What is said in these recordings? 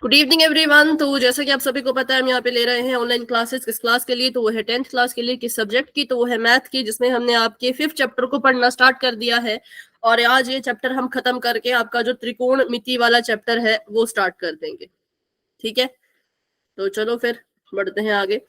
Good evening everyone. तो जैसा कि आप सभी को पता है, हम यहाँ पे ले रहे हैं ऑनलाइन क्लासेस। किस क्लास के लिए? तो वो है 10th क्लास के लिए। किस सब्जेक्ट की? तो वो है मैथ की, जिसमें हमने आपके 5th चैप्टर को पढ़ना स्टार्ट कर दिया है। और आज ये चैप्टर हम खत्म करके आपका जो त्रिकोण मिति वाला चैप्टर है वो स्टार्ट कर देंगे। ठीक है, तो चलो फिर बढ़ते हैं आगे।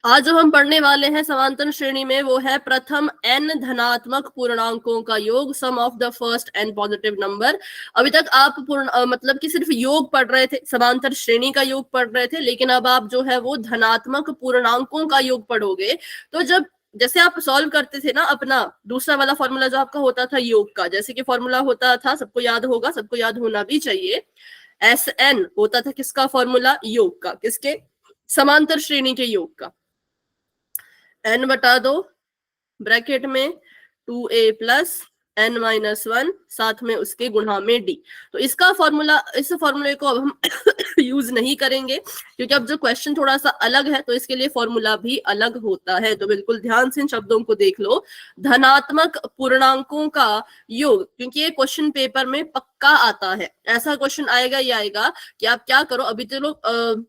आज जो हम पढ़ने वाले हैं समांतर श्रेणी में, वो है प्रथम n धनात्मक पूर्णांकों का योग, sum of the first n positive number. अभी तक आप मतलब कि सिर्फ योग पढ़ रहे थे, समांतर श्रेणी का योग पढ़ रहे थे, लेकिन अब आप जो है वो धनात्मक पूर्णांकों का योग पढ़ोगे। तो जब जैसे आप सॉल्व करते थे ना अपना दूसरा वाला फॉर्मूला जो आपका होता था योग का, जैसे कि फॉर्मूला होता था, सबको याद होगा, सबको याद होना भी चाहिए। SN होता था किसका फॉर्मूला? योग का। किसके? समांतर श्रेणी के योग का। n बटा दो ब्रैकेट में 2a प्लस n माइनस 1, साथ में उसके गुणा में d। तो इसका फॉर्मूला, इस फॉर्मूले को अब हम यूज नहीं करेंगे, क्योंकि अब जो क्वेश्चन थोड़ा सा अलग है तो इसके लिए फॉर्मूला भी अलग होता है। तो बिल्कुल ध्यान से इन शब्दों को देख लो। धनात्मक पूर्णांकों का योग, क्योंकि ये क्वेश्चन पेपर में पक्का आता है। ऐसा क्वेश्चन आएगा ही आएगा कि आप क्या करो, अभी तो लोग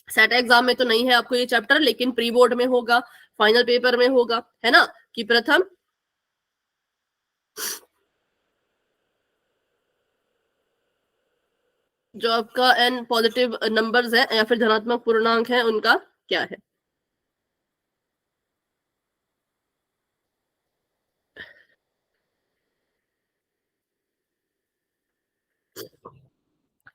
सेट एग्जाम में तो नहीं है आपको ये चैप्टर, लेकिन प्री बोर्ड में होगा, फाइनल पेपर में होगा, है ना, कि प्रथम जो आपका n पॉजिटिव नंबर्स है या फिर धनात्मक पूर्णांक है, उनका क्या है।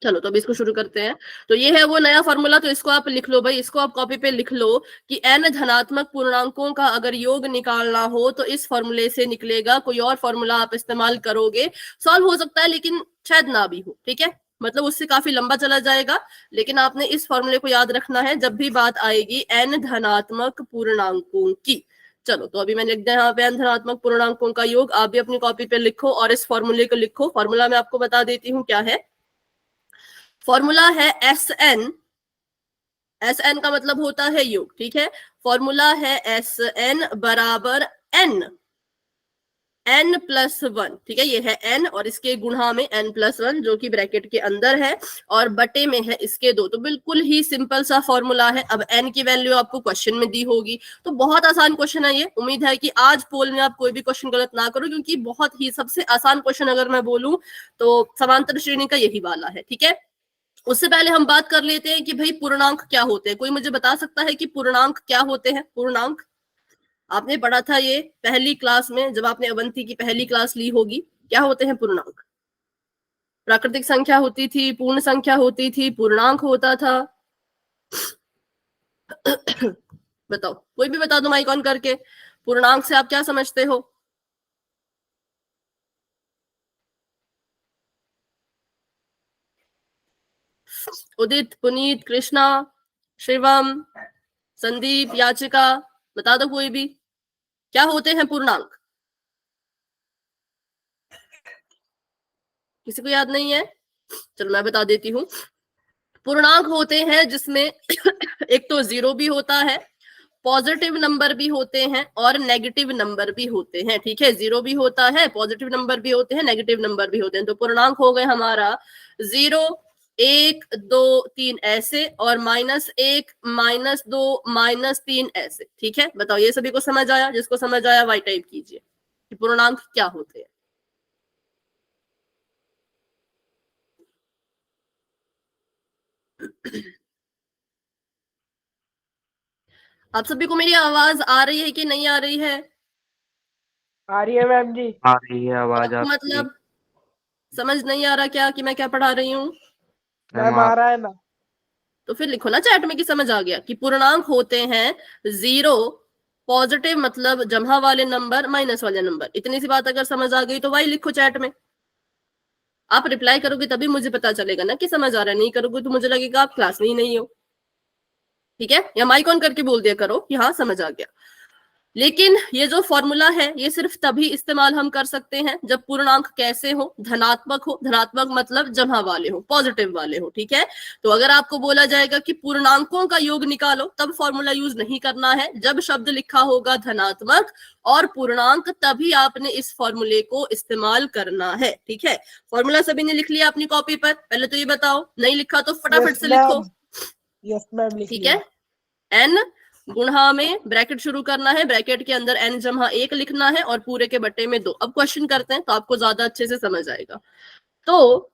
चलो तो अभी इसको शुरू करते हैं। तो ये है वो नया फॉर्मूला, तो इसको आप लिख लो भाई, इसको आप कॉपी पे लिख लो कि n धनात्मक पूर्णांकों का अगर योग निकालना हो तो इस फॉर्मूले से निकलेगा। कोई और फॉर्मूला आप इस्तेमाल करोगे, सॉल्व हो सकता है लेकिन शायद ना भी हो। ठीक है, मतलब उससे काफी लंबा चला जाएगा, लेकिन आपने इस फॉर्मूले को याद रखना है जब भी बात आएगी n धनात्मक पूर्णांकों की। चलो तो अभी मैंने लिख दिया यहाँ पे n धनात्मक पूर्णांकों का योग। आप भी अपनी कॉपी पे लिखो और इस फॉर्मूले को लिखो। फॉर्मूला मैं आपको बता देती हूँ क्या है। फॉर्मूला है SN। SN का मतलब होता है योग। ठीक है, फॉर्मूला है SN बराबर n प्लस 1। ठीक है, ये है n और इसके गुणा में n प्लस 1 जो कि ब्रैकेट के अंदर है, और बटे में है इसके 2। तो बिल्कुल ही सिंपल सा फॉर्मूला है। अब n की वैल्यू आपको क्वेश्चन में दी होगी, तो बहुत आसान क्वेश्चन है ये। उम्मीद है कि आज पोल में आप कोई भी क्वेश्चन गलत ना करो, क्योंकि बहुत ही सबसे आसान क्वेश्चन अगर मैं बोलूं तो समांतर श्रेणी का यही वाला है। ठीक है, उससे पहले हम बात कर लेते हैं कि भाई पूर्णांक क्या होते हैं। कोई मुझे बता सकता है कि पूर्णांक क्या होते हैं? पूर्णांक आपने पढ़ा था ये पहली क्लास में, जब आपने अवंती की पहली क्लास ली होगी। क्या होते हैं पूर्णांक? प्राकृतिक संख्या होती थी, पूर्ण संख्या होती थी, पूर्णांक होता था। बताओ, कोई भी बता दो माइक ऑन करके, पूर्णांक से आप क्या समझते हो? उदित, पुनीत, कृष्णा, शिवम, संदीप, याचिका, बता दो कोई भी, क्या होते हैं पूर्णांक? किसी को याद नहीं है? चलो मैं बता देती हूँ। पूर्णांक होते हैं जिसमें एक तो 0 भी होता है, पॉजिटिव नंबर भी होते हैं और नेगेटिव नंबर भी होते हैं। ठीक है, 0 भी होता है, पॉजिटिव नंबर भी होते हैं, नेगेटिव नंबर भी होते हैं। तो पूर्णांक हो गए हमारा 0, 1, 2, 3 ऐसे, और -1, -2, -3 ऐसे। ठीक है, बताओ ये सभी को समझ आया? जिसको समझ आया वाई टाइप कीजिए कि पूर्णांक क्या होते हैं। आप सभी को मेरी आवाज आ रही है कि नहीं आ रही है? आ रही है मैम जी। आ रही है आवाज आपको आपकी। मतलब समझ नहीं आ रहा क्या कि मैं क्या पढ़ा रही हूँ? मैम आ रहा है ना। तो फिर लिखो ना चैट में कि समझ आ गया कि पूर्णांक होते हैं 0, पॉजिटिव मतलब जमा वाले नंबर, माइनस वाले नंबर। इतनी सी बात अगर समझ आ गई तो वही लिखो चैट में। आप रिप्लाई करोगे तभी मुझे पता चलेगा ना कि समझ आ रहा है। नहीं करोगे तो मुझे लगेगा आप क्लास में ही नहीं हो। ठीक है, या माइक ऑन करके बोल दिया करो कि हाँ समझ आ गया। लेकिन ये जो फॉर्मूला है ये सिर्फ तभी इस्तेमाल हम कर सकते हैं जब पूर्णांक कैसे हो, धनात्मक हो। धनात्मक मतलब जमा वाले हो, पॉजिटिव वाले हो, ठीक है। तो अगर आपको बोला जाएगा कि पूर्णांकों का योग निकालो, तब फॉर्मूला यूज नहीं करना है। जब शब्द लिखा होगा धनात्मक और पूर्णांक, तभी आपने इस फॉर्मूले को इस्तेमाल करना है, ठीक है। फॉर्मूला सभी ने लिख लिया अपनी कॉपी पर? पहले तो ये बताओ, नहीं लिखा तो फटाफट से लिखो। यस मैम, लिख ठीक लिया। है। n गुणा में ब्रैकेट शुरू करना है, ब्रैकेट के अंदर n जमा 1 लिखना है और पूरे के बट्टे में 2। अब क्वेश्चन करते हैं तो आपको ज्यादा अच्छे से समझ आएगा। तो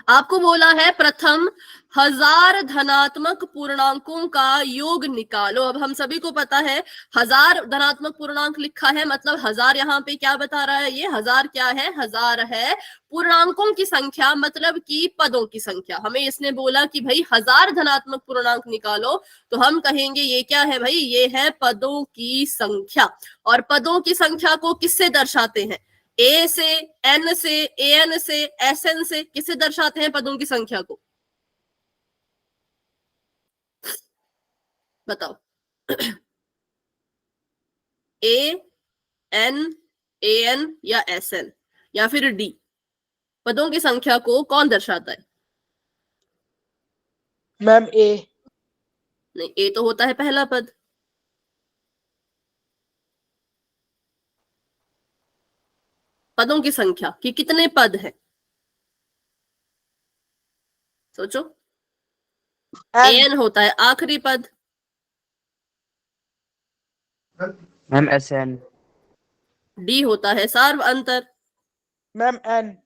आपको बोला है प्रथम 1000 धनात्मक पूर्णांकों का योग निकालो। अब हम सभी को पता है 1000 धनात्मक पूर्णांक लिखा है, मतलब 1000 यहाँ पे क्या बता रहा है? ये 1000 क्या है? 1000 है पूर्णांकों की संख्या, मतलब कि पदों की संख्या। हमें इसने बोला कि भाई 1000 धनात्मक पूर्णांक निकालो, तो हम कहेंगे ये क्या है भाई? ये है पदों की संख्या। और पदों की संख्या को किससे दर्शाते हैं? ए से, एन से, एन से, एस एन से। किसे दर्शाते हैं पदों की संख्या को? बताओ। ए एन, ए एन या एस एन या फिर डी? पदों की संख्या को कौन दर्शाता है? मैम ए। नहीं, ए तो होता है पहला पद। पदों की संख्या कि कितने पद हैं, सोचो। एन होता है आखिरी पद। Ma'am S N. डी होता है सार्व अंतर। Ma'am n.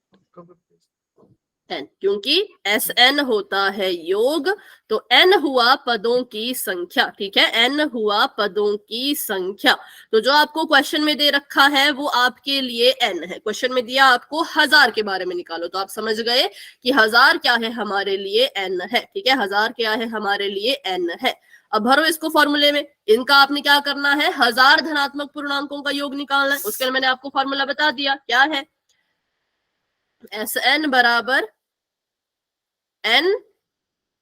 एन, क्योंकि एस एन होता है योग, तो एन हुआ पदों की संख्या, ठीक है। एन हुआ पदों की संख्या। तो जो आपको क्वेश्चन में दे रखा है वो आपके लिए एन है। क्वेश्चन में दिया आपको 1000 के बारे में निकालो, तो आप समझ गए कि 1000 क्या है हमारे लिए? एन है, ठीक है। 1000 क्या है हमारे लिए? एन है। अब भरो इसको फॉर्मूले में। इनका आपने क्या करना है? 1000 धनात्मक पूर्णांकों का योग निकालना है। उसके लिए मैंने आपको फॉर्मूला बता दिया, क्या है? एस एन बराबर n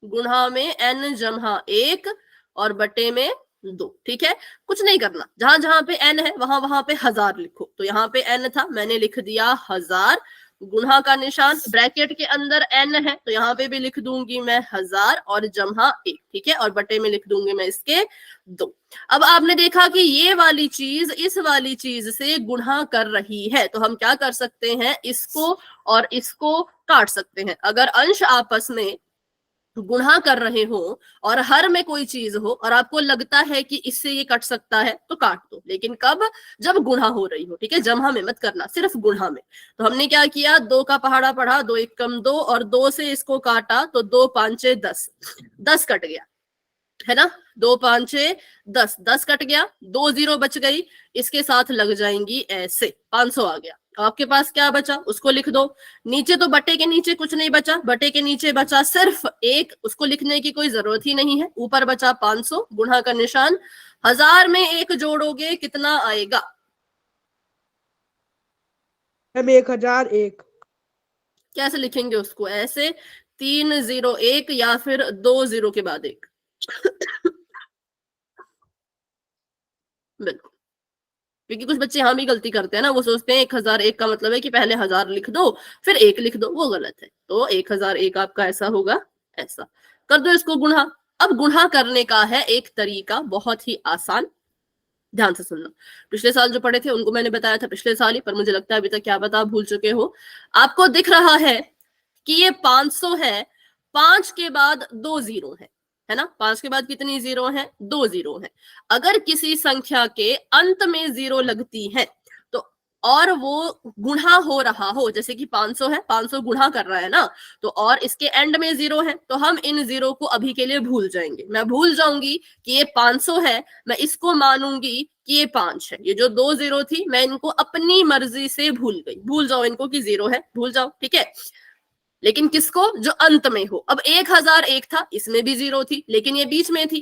गुणा में n जमा 1 और बटे में 2, ठीक है। कुछ नहीं करना, जहां जहां पे n है वहां वहां पे 1000 लिखो। तो यहाँ पे n था, मैंने लिख दिया 1000, गुणा का निशान, ब्रैकेट के अंदर n है तो यहाँ पे भी लिख दूंगी मैं 1000 और जमा 1, ठीक है। और बटे में लिख दूंगी मैं इसके 2। अब आपने देखा कि ये वाली चीज इस वाली चीज से गुणा कर रही है, तो हम क्या कर सकते हैं? इसको और इसको काट सकते हैं। अगर अंश आपस में गुणा कर रहे हो और हर में कोई चीज हो और आपको लगता है कि इससे ये कट सकता है, तो काट दो। लेकिन कब? जब गुणा हो रही हो, ठीक है। जमा में मत करना, सिर्फ गुणा में। तो हमने क्या किया? 2 का पहाड़ा पढ़ा, 2 1 कम 2 और 2 से इसको काटा तो 2 5 6 10, 10 कट गया, है ना। 2 5 6 10, 10 कट गया, 2 0 बच गई, इसके साथ लग जाएंगी ऐसे, 500 आ गया। आपके पास क्या बचा? उसको लिख दो। नीचे तो बटे के नीचे कुछ नहीं बचा, बटे के नीचे बचा सिर्फ 1, उसको लिखने की कोई जरूरत ही नहीं है। ऊपर बचा 500, गुणा का निशान। 1000 में 1 जोड़ोगे कितना आएगा? मैम 1001। कैसे लिखेंगे उसको? ऐसे 3 0 1 या फिर 2 0 के बाद 1। बिल्कुल, क्योंकि कुछ बच्चे यहाँ भी गलती करते हैं ना, वो सोचते हैं 1001 का मतलब है कि पहले 1000 लिख दो फिर 1 लिख दो, वो गलत है। तो 1001 आपका ऐसा होगा, ऐसा कर दो इसको गुणा। अब गुणा करने का है एक तरीका, बहुत ही आसान, ध्यान से सुनना। पिछले साल जो पढ़े थे उनको मैंने बताया था पिछले साल ही, पर मुझे लगता है अभी तक क्या पता भूल चुके हो। आपको दिख रहा है कि ये 500 है, 5 के बाद 2 जीरो है ना। 5 के बाद कितनी जीरो है? 2 जीरो है। अगर किसी संख्या के अंत में जीरो लगती है तो, और वो गुणा हो रहा हो, जैसे कि 500 है, 500 गुणा कर रहा है ना, तो और इसके एंड में जीरो है, तो हम इन जीरो को अभी के लिए भूल जाएंगे। मैं भूल जाऊंगी कि ये 500 है, मैं इसको मानूंगी कि ये 5 है। ये जो 2 जीरो थी मैं इनको अपनी मर्जी से भूल गई। भूल जाओ इनको कि जीरो है, भूल जाओ, ठीक है। लेकिन किसको? जो अंत में हो। अब 1001 था, इसमें भी जीरो थी लेकिन ये बीच में थी,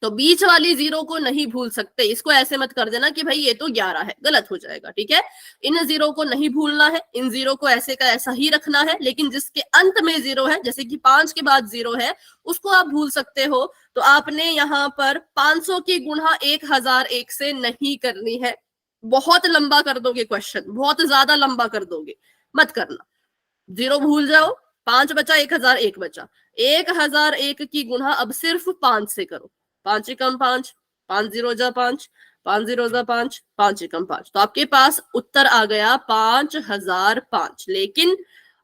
तो बीच वाली 0 को नहीं भूल सकते, इसको ऐसे मत कर देना कि भाई ये तो 11 है, गलत हो जाएगा, ठीक है। इन 0 को नहीं भूलना है, इन 0 को ऐसे का ऐसा ही रखना है, लेकिन जिसके अंत में 0 है, जैसे कि 5 के बाद 0 है, उसको आप भूल सकते हो। तो आपने यहाँ पर 500 की गुणा 1001 से नहीं करनी है, बहुत लंबा कर दोगे क्वेश्चन, बहुत ज्यादा लंबा कर दोगे, मत करना। 0 भूल जाओ, 5 बचा, 1001 बचा, 1001 की गुणा अब सिर्फ 5 से करो। 5 एकम 5, 5 0 जा 5, 5 0 जा 5, 5 एकम 5, तो आपके पास उत्तर आ गया 5005। लेकिन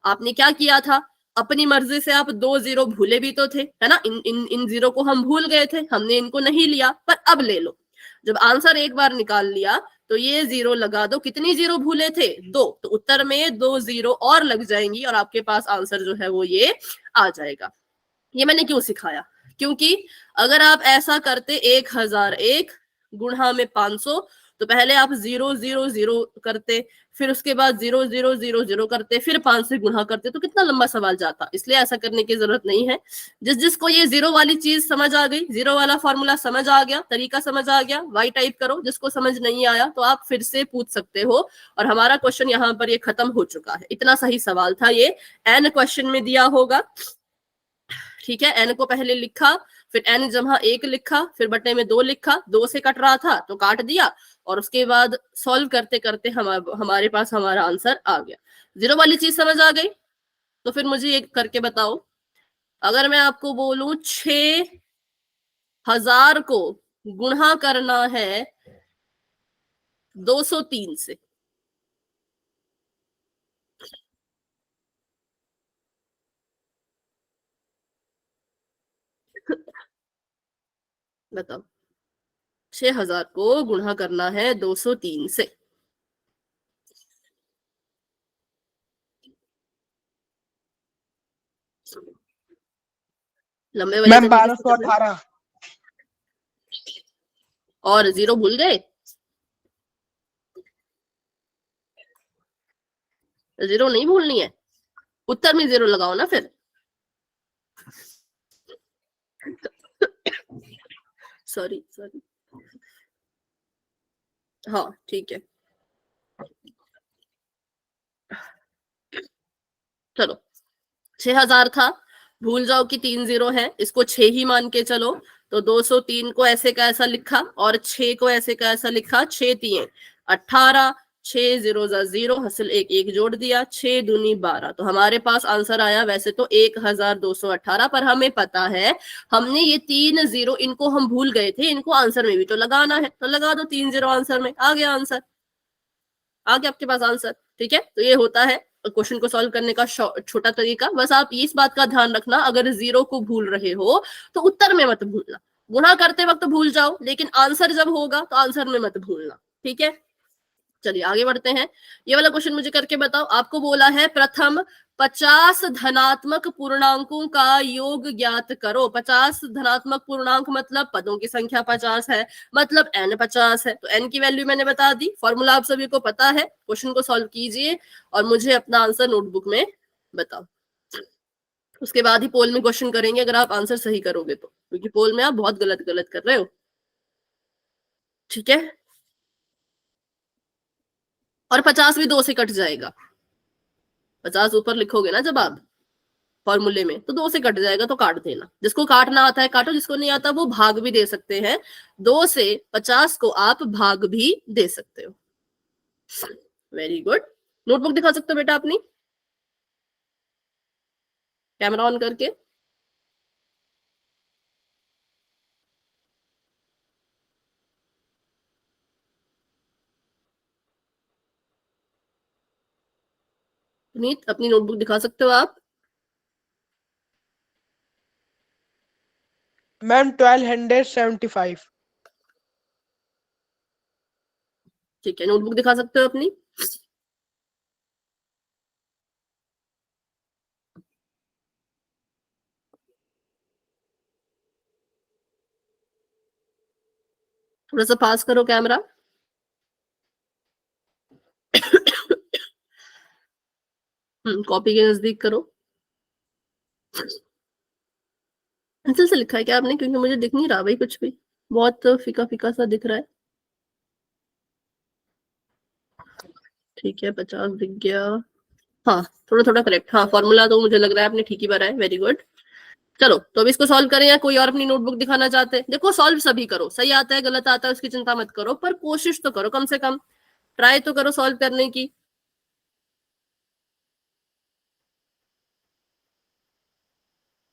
आपने क्या किया था, अपनी मर्जी से आप 2 0 भूले भी तो थे, है ना। इन 0 को हम भूल गए थे, हमने इनको नहीं लिया, पर अब ले लो। जब आंसर एक बार निकाल लिया तो ये 0 लगा दो। कितनी 0 भूले थे, 2, तो उत्तर में 2 0 और लग जाएंगी और आपके पास आंसर जो है वो ये आ जाएगा। ये मैंने क्यों सिखाया, क्योंकि अगर आप ऐसा करते 1001 गुणा में 500, तो पहले आप 0 0 0 करते, फिर उसके बाद 0 0 0 0 करते, फिर 5 से गुणा करते, तो कितना लंबा सवाल जाता। इसलिए ऐसा करने की जरूरत नहीं है। जिसको ये 0 वाली चीज समझ आ गई, 0 वाला फॉर्मूला समझ आ गया, तरीका समझ आ गया, वाई टाइप करो। जिसको समझ नहीं आया तो आप फिर से पूछ सकते हो। और हमारा क्वेश्चन यहाँ पर ये खत्म हो चुका है। इतना सही सवाल था ये, एन क्वेश्चन में दिया होगा, ठीक है। एन को पहले लिखा, फिर एन जमा 1 लिखा, फिर बटे में 2 लिखा, 2 से कट रहा था तो काट दिया, और उसके बाद सॉल्व करते करते हमारे पास हमारा आंसर आ गया। 0 वाली चीज समझ आ गई, तो फिर मुझे ये करके बताओ, अगर मैं आपको बोलूं 6000 को गुणा करना है 203 से, बताओ 6000 को गुणा करना है 203 से, लंबे वाले मैम तरीके से करना है। 1218। और 0 भूल गए, 0 नहीं भूलनी है, उत्तर में 0 लगाओ ना फिर। सॉरी सॉरी, हाँ ठीक है, चलो 6000 था, भूल जाओ कि 3 0 है, इसको 6 ही मान के चलो, तो 203 को ऐसे का ऐसा लिखा और 6 को ऐसे का ऐसा लिखा, 6 3 18, 6 0 0 हासिल 1 1 जोड़ दिया, 6 दूनी 12, तो हमारे पास आंसर आया वैसे तो 1218, पर हमें पता है हमने ये 3 0 इनको हम भूल गए थे, इनको आंसर में भी तो लगाना है, तो लगा दो 3 0 आंसर में, आ गया आंसर, आ गया आपके पास आंसर, ठीक है। तो ये होता है क्वेश्चन को सॉल्व करने का छोटा तरीका। बस आप इस बात का ध्यान रखना, अगर 0 को भूल रहे हो तो उत्तर में मत भूलना, गुणा करते वक्त भूल जाओ, लेकिन आंसर जब होगा तो आंसर में मत भूलना, ठीक है। चलिए आगे बढ़ते हैं। ये वाला क्वेश्चन मुझे करके बताओ। आपको बोला है प्रथम 50 धनात्मक पूर्णांकों का योग ज्ञात करो। 50 धनात्मक पूर्णांक मतलब पदों की संख्या 50 है, मतलब n 50 है, तो n की वैल्यू मैंने बता दी, फॉर्मूला आप सभी को पता है। क्वेश्चन को सॉल्व कीजिए और मुझे अपना आंसर नोटबुक में बताओ। उसके बाद ही पोल में क्वेश्चन करेंगे, अगर आप आंसर सही करोगे तो, क्योंकि पोल में आप बहुत गलत गलत कर रहे हो, ठीक है। और 50 भी 2 से कट जाएगा, 50 ऊपर लिखोगे ना जब आप फॉर्मूले में, तो 2 से कट जाएगा, तो काट देना। जिसको काटना आता है काटो, जिसको नहीं आता वो भाग भी दे सकते हैं। 2 से 50 को आप भाग भी दे सकते हो। Very good. नोटबुक दिखा सकते हो बेटा अपनी, कैमरा ऑन करके। पुनीत अपनी नोटबुक दिखा सकते हो आप। मैम 1275। ठीक है, नोटबुक दिखा सकते हो अपनी। थोड़ा सा पास करो कैमरा। कॉपी के नजदीक करो। पेंसिल से लिखा है क्या आपने, क्योंकि मुझे दिख नहीं रहा भाई कुछ भी। बहुत फीका फीका सा दिख रहा है। ठीक है, 50 दिख गया। हाँ, थोड़ा थोड़ा करेक्ट। हाँ, फॉर्मूला तो मुझे लग रहा है आपने ठीक ही भरा है। Very good. चलो, तो अब इसको सॉल्व करें या कोई और अपनी नोटबुक दिखाना चाहते हैं? देखो, सॉल्व सभी करो, सही आता है गलत आता है उसकी चिंता मत करो, पर कोशिश तो करो, कम से कम ट्राई तो करो सॉल्व करने की।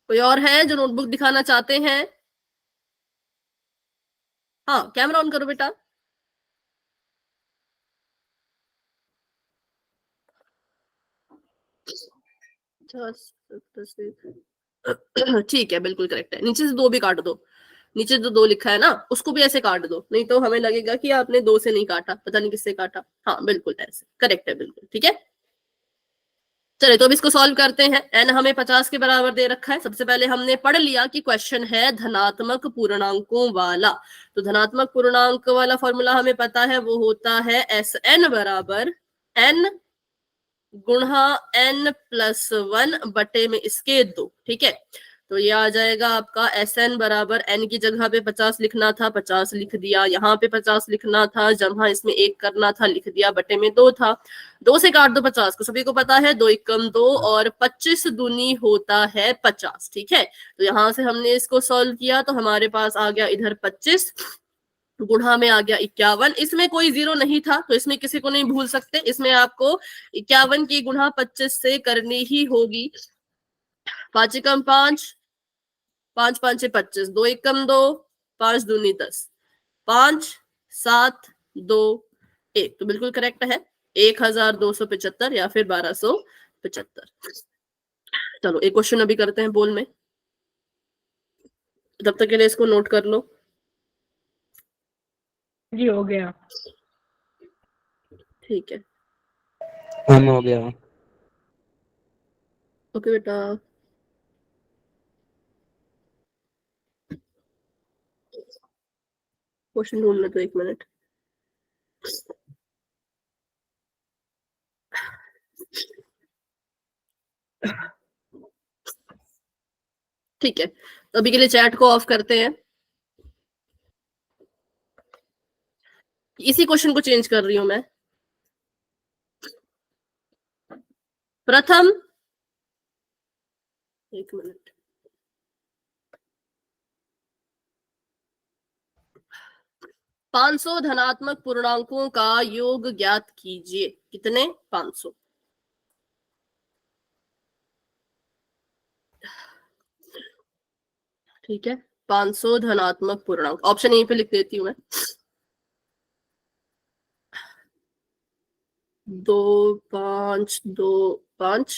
कोई और है जो नोटबुक दिखाना चाहते हैं? हाँ, कैमरा ऑन करो बेटा। ठीक है, बिल्कुल करेक्ट है। नीचे से 2 भी काट दो, नीचे जो 2 लिखा है ना उसको भी ऐसे काट दो, नहीं तो हमें लगेगा कि आपने 2 से नहीं काटा, पता नहीं किससे काटा। हाँ, बिल्कुल ऐसे करेक्ट है, बिल्कुल ठीक है। चलिए, तो अब इसको सॉल्व करते हैं। एन हमें 50 के बराबर दे रखा है। सबसे पहले हमने पढ़ लिया कि क्वेश्चन है धनात्मक पूर्णांकों वाला। तो धनात्मक पूर्णांक वाला फॉर्मूला हमें पता है, वो होता है एस एन बराबर एन गुणा एन प्लस 1 बटे में इसके 2। ठीक है, तो ये आ जाएगा आपका एस एन बराबर एन की जगह पे 50 लिखना था, 50 लिख दिया। यहाँ पे 50 लिखना था, जहां इसमें 1 करना था लिख दिया, बटे में 2 था। 2 से काट दो 50 को, सभी को पता है 2 एकम 2 और 25 दूनी होता है 50। ठीक है, तो यहां से हमने इसको सॉल्व किया तो हमारे पास आ गया इधर 25, गुणा में आ गया 51। इसमें कोई जीरो नहीं था तो इसमें किसी को नहीं भूल सकते, इसमें आपको 51 की गुणा 25 से करनी ही होगी। 5 एकम 5, 5 5 25, 2 एकम 2, 5 दूनी 10, 5 7 2 1, तो बिल्कुल करेक्ट है 1275 या फिर 1275। चलो, एक क्वेश्चन अभी करते हैं बोल में, तब तक के लिए इसको नोट कर लो। जी हो गया। ठीक है, मैम हो गया। ओके बेटा। क्वेश्चन ढूंढने तो 1 मिनट। ठीक है, तो अभी के लिए चैट को ऑफ करते हैं। इसी क्वेश्चन को चेंज कर रही हूं मैं। प्रथम, 1 मिनट, 500 धनात्मक पूर्णांकों का योग ज्ञात कीजिए। कितने? 500। ठीक है, 500 धनात्मक पूर्णांक, ऑप्शन यहीं पे लिख देती हूँ मैं। 2 5 2 5।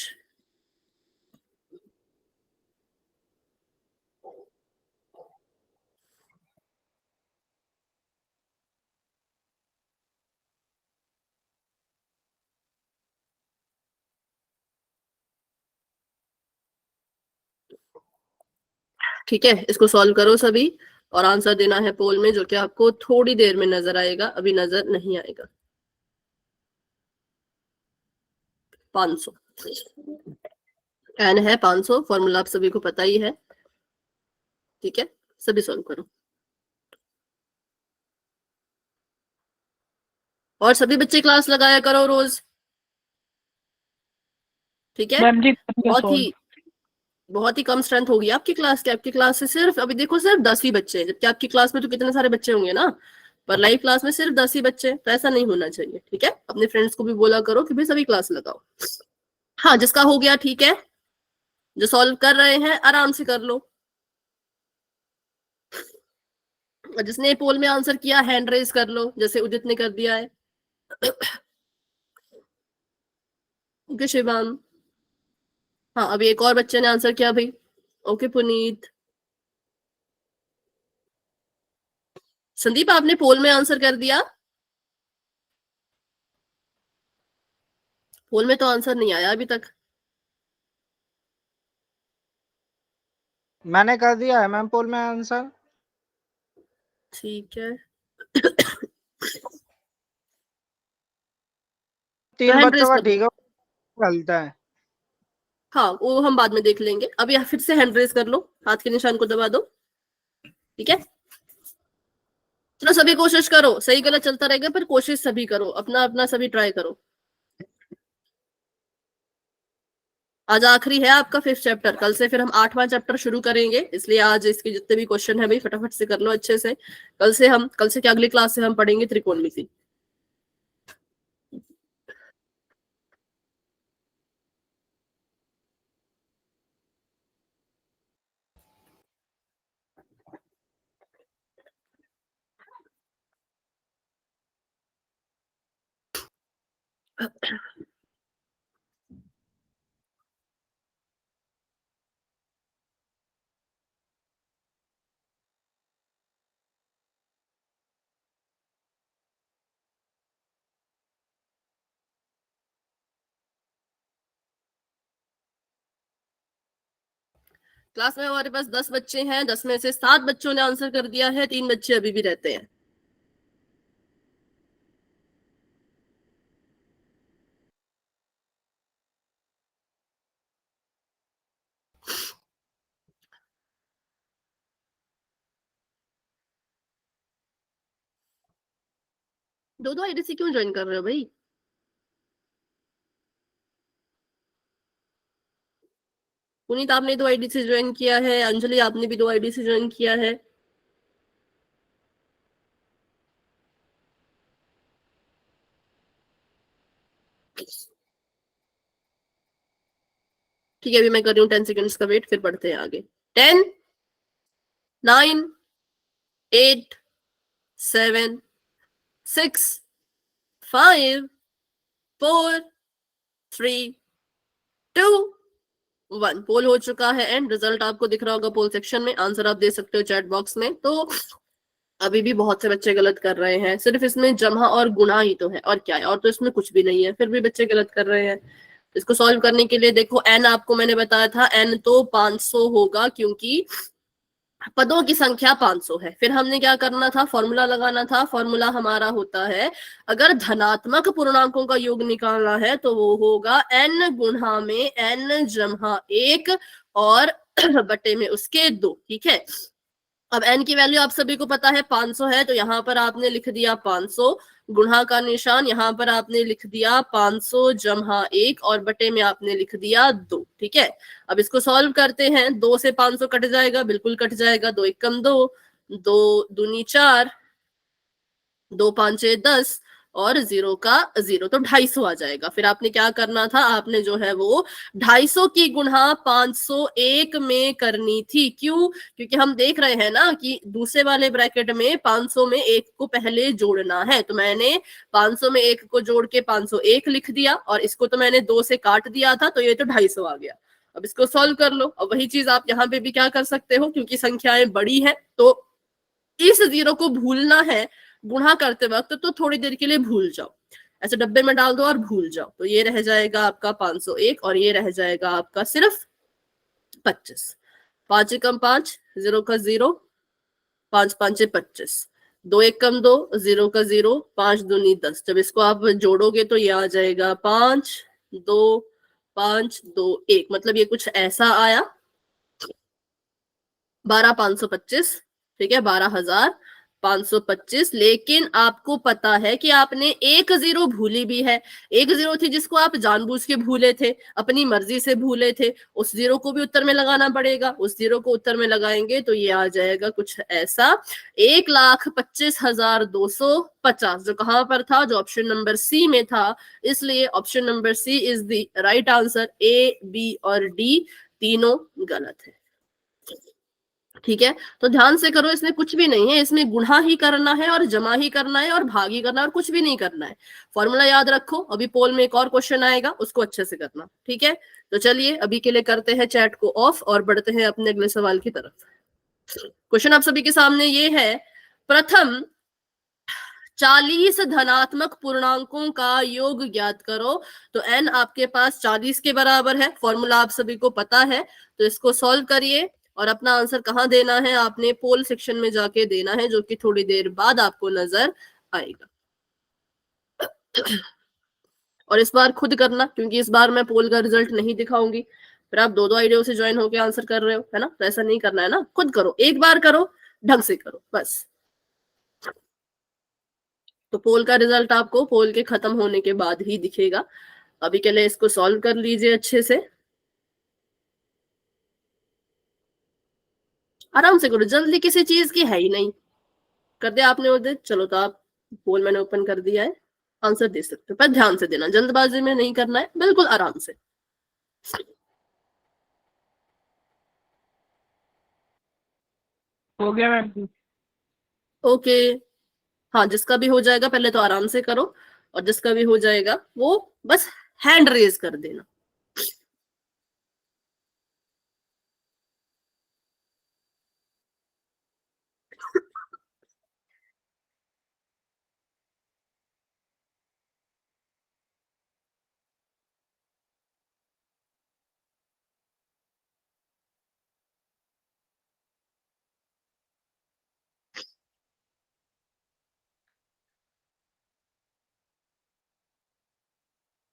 ठीक है, इसको सॉल्व करो सभी और आंसर देना है पोल में, जो कि आपको थोड़ी देर में नजर आएगा, अभी नजर नहीं आएगा। 500 एन है 500, फॉर्मूला आप सभी को पता ही है। ठीक है, सभी सॉल्व करो और सभी बच्चे क्लास लगाया करो रोज। ठीक है, मैम जी बहुत ही कम स्ट्रेंथ होगी आपकी क्लास की। आपकी क्लास से सिर्फ अभी देखो सिर्फ 10 ही बच्चे हैं, जबकि आपकी क्लास में तो कितने सारे बच्चे होंगे ना, पर लाइव क्लास में सिर्फ 10 ही बच्चे, तो ऐसा नहीं होना चाहिए। ठीक है, अपने फ्रेंड्स को भी बोला करो कि भाई सभी क्लास लगाओ। हाँ, जिसका हो गया ठीक है, जो सॉल्व कर रहे हैं आराम से कर लो। और जिसने पोल में आंसर किया हैंड रेज कर लो, जैसे उदित ने कर दिया है। ओके शिवाम। हाँ, अभी एक और बच्चे ने आंसर किया भाई। ओके पुनीत। संदीप, आपने पोल में आंसर कर दिया? पोल में तो आंसर नहीं आया अभी तक। मैंने कर दिया है मैम पोल में आंसर। ठीक है, 3 हैंड बच्चों रेज का कर ठीक लो। है, गलता है। हाँ, वो हम बाद में देख लेंगे, अभी फिर से हैंड रेज कर लो, हाथ के निशान को दबा दो। ठीक है, चलो सभी कोशिश करो, सही गलत चलता रहेगा पर कोशिश सभी करो, अपना अपना सभी ट्राई करो। आज आखिरी है आपका 5th चैप्टर, कल से फिर हम 8वां चैप्टर शुरू करेंगे, इसलिए आज इसके जितने भी क्वेश्चन है भाई फटाफट से कर लो अच्छे से। कल से क्या अगली क्लास से हम पढ़ेंगे त्रिकोणमिति। क्लास में हमारे पास 10 बच्चे हैं, 10 में से 7 बच्चों ने आंसर कर दिया है, 3 बच्चे अभी भी रहते हैं। दो आईडीसी क्यों ज्वाइन कर रहे हो भाई? पुनीत आपने 2 आईडीसी ज्वाइन किया है, अंजलि आपने भी 2 आईडीसी ज्वाइन किया है। ठीक है, अभी मैं कर रही हूँ 10 सेकेंड्स का वेट, फिर बढ़ते हैं आगे। 10, 9, 8, 7, 6, 5, 4, 3, 2, 1। पोल हो चुका है एंड रिजल्ट आपको दिख रहा होगा पोल सेक्शन में, आंसर आप दे सकते हो चैट बॉक्स में। तो अभी भी बहुत से बच्चे गलत कर रहे हैं, सिर्फ इसमें जमा और गुणा ही तो है, और क्या है, और तो इसमें कुछ भी नहीं है, फिर भी बच्चे गलत कर रहे हैं। इसको सॉल्व करने के लिए देखो, एन आपको मैंने बताया था, एन तो 500 होगा क्योंकि पदों की संख्या 500 है। फिर हमने क्या करना था, फॉर्मूला लगाना था। फॉर्मूला हमारा होता है, अगर धनात्मक पूर्णांकों का योग निकालना है तो वो होगा n गुणा में n जमा 1 और बटे में उसके 2। ठीक है, अब n की वैल्यू आप सभी को पता है 500 है, तो यहाँ पर आपने लिख दिया 500, गुणा का निशान, यहाँ पर आपने लिख दिया 500 जमा 1 और बटे में आपने लिख दिया 2। ठीक है, अब इसको सॉल्व करते हैं। 2 से 500 कट जाएगा, बिल्कुल कट जाएगा, 2 1 कम 2, 2 दूनी 4, 2 5 10 और 0 का 0, तो 250 आ जाएगा। फिर आपने क्या करना था, आपने जो है वो 250 की गुणा 501 में करनी थी। क्यों? क्योंकि हम देख रहे हैं ना कि दूसरे वाले ब्रैकेट में 500 में 1 को पहले जोड़ना है, तो मैंने 500 में 1 को जोड़ के 501 लिख दिया, और इसको तो मैंने 2 से काट दिया था, तो ये तो 250 आ गया। अब इसको सॉल्व कर लो। अब वही चीज आप यहाँ पे भी क्या कर सकते हो, क्योंकि संख्याएं बड़ी हैं तो इस 0 को भूलना है गुणा करते वक्त, तो थोड़ी देर के लिए भूल जाओ, ऐसे डब्बे में डाल दो और भूल जाओ, तो ये रह जाएगा आपका 501 और ये रह जाएगा आपका सिर्फ 25। 5 कम 5, 0 का 0, 5 5 25, 2 1 कम 2, 0 का 0, 5 दूनी 10। जब इसको आप जोड़ोगे तो ये आ जाएगा 5 2 5 2 1, मतलब ये कुछ ऐसा आया 12,525। ठीक है, 12,525। लेकिन आपको पता है कि आपने एक 0 भूली भी है, एक 0 थी जिसको आप जानबूझ के भूले थे, अपनी मर्जी से भूले थे, उस 0 को भी उत्तर में लगाना पड़ेगा। उस 0 को उत्तर में लगाएंगे तो ये आ जाएगा कुछ ऐसा 1,25,250, जो कहां पर था, जो ऑप्शन नंबर सी में था, इसलिए option number C is the right answer. A, B और डी तीनों गलत है। ठीक है, तो ध्यान से करो, इसमें कुछ भी नहीं है, इसमें गुणा ही करना है और जमा ही करना है और भाग ही करना है और कुछ भी नहीं करना है। फॉर्मूला याद रखो, अभी पोल में एक और क्वेश्चन आएगा, उसको अच्छे से करना। ठीक है, तो चलिए अभी के लिए करते हैं चैट को ऑफ और बढ़ते हैं अपने अगले सवाल की तरफ। क्वेश्चन आप सभी के सामने ये है, प्रथम 40 धनात्मक पूर्णांकों का योग ज्ञात करो। तो n आपके पास 40 के बराबर है, फॉर्मूला आप सभी को पता है, तो इसको सॉल्व करिए और अपना आंसर कहाँ देना है, आपने पोल सेक्शन में जाके देना है, जो कि थोड़ी देर बाद आपको नजर आएगा। और इस बार खुद करना, क्योंकि इस बार मैं पोल का रिजल्ट नहीं दिखाऊंगी, फिर आप 2 आइडियो से ज्वाइन होकर आंसर कर रहे हो, है ना, तो ऐसा नहीं करना है ना, खुद करो, एक बार करो, ढंग से करो बस। तो पोल का रिजल्ट आपको पोल के खत्म होने के बाद ही दिखेगा। अभी के लिए इसको सॉल्व कर लीजिए अच्छे से, आराम से करो, जल्दी किसी चीज की है ही नहीं। कर दिया आपने उधर, चलो तो आप पोल मैंने ओपन कर दिया है, आंसर दे सकते हो, पर ध्यान से देना, जल्दबाजी में नहीं करना है, बिल्कुल आराम से। हो गया मैम। ओके, हाँ जिसका भी हो जाएगा पहले तो आराम से करो, और जिसका भी हो जाएगा वो बस हैंड रेज कर देना।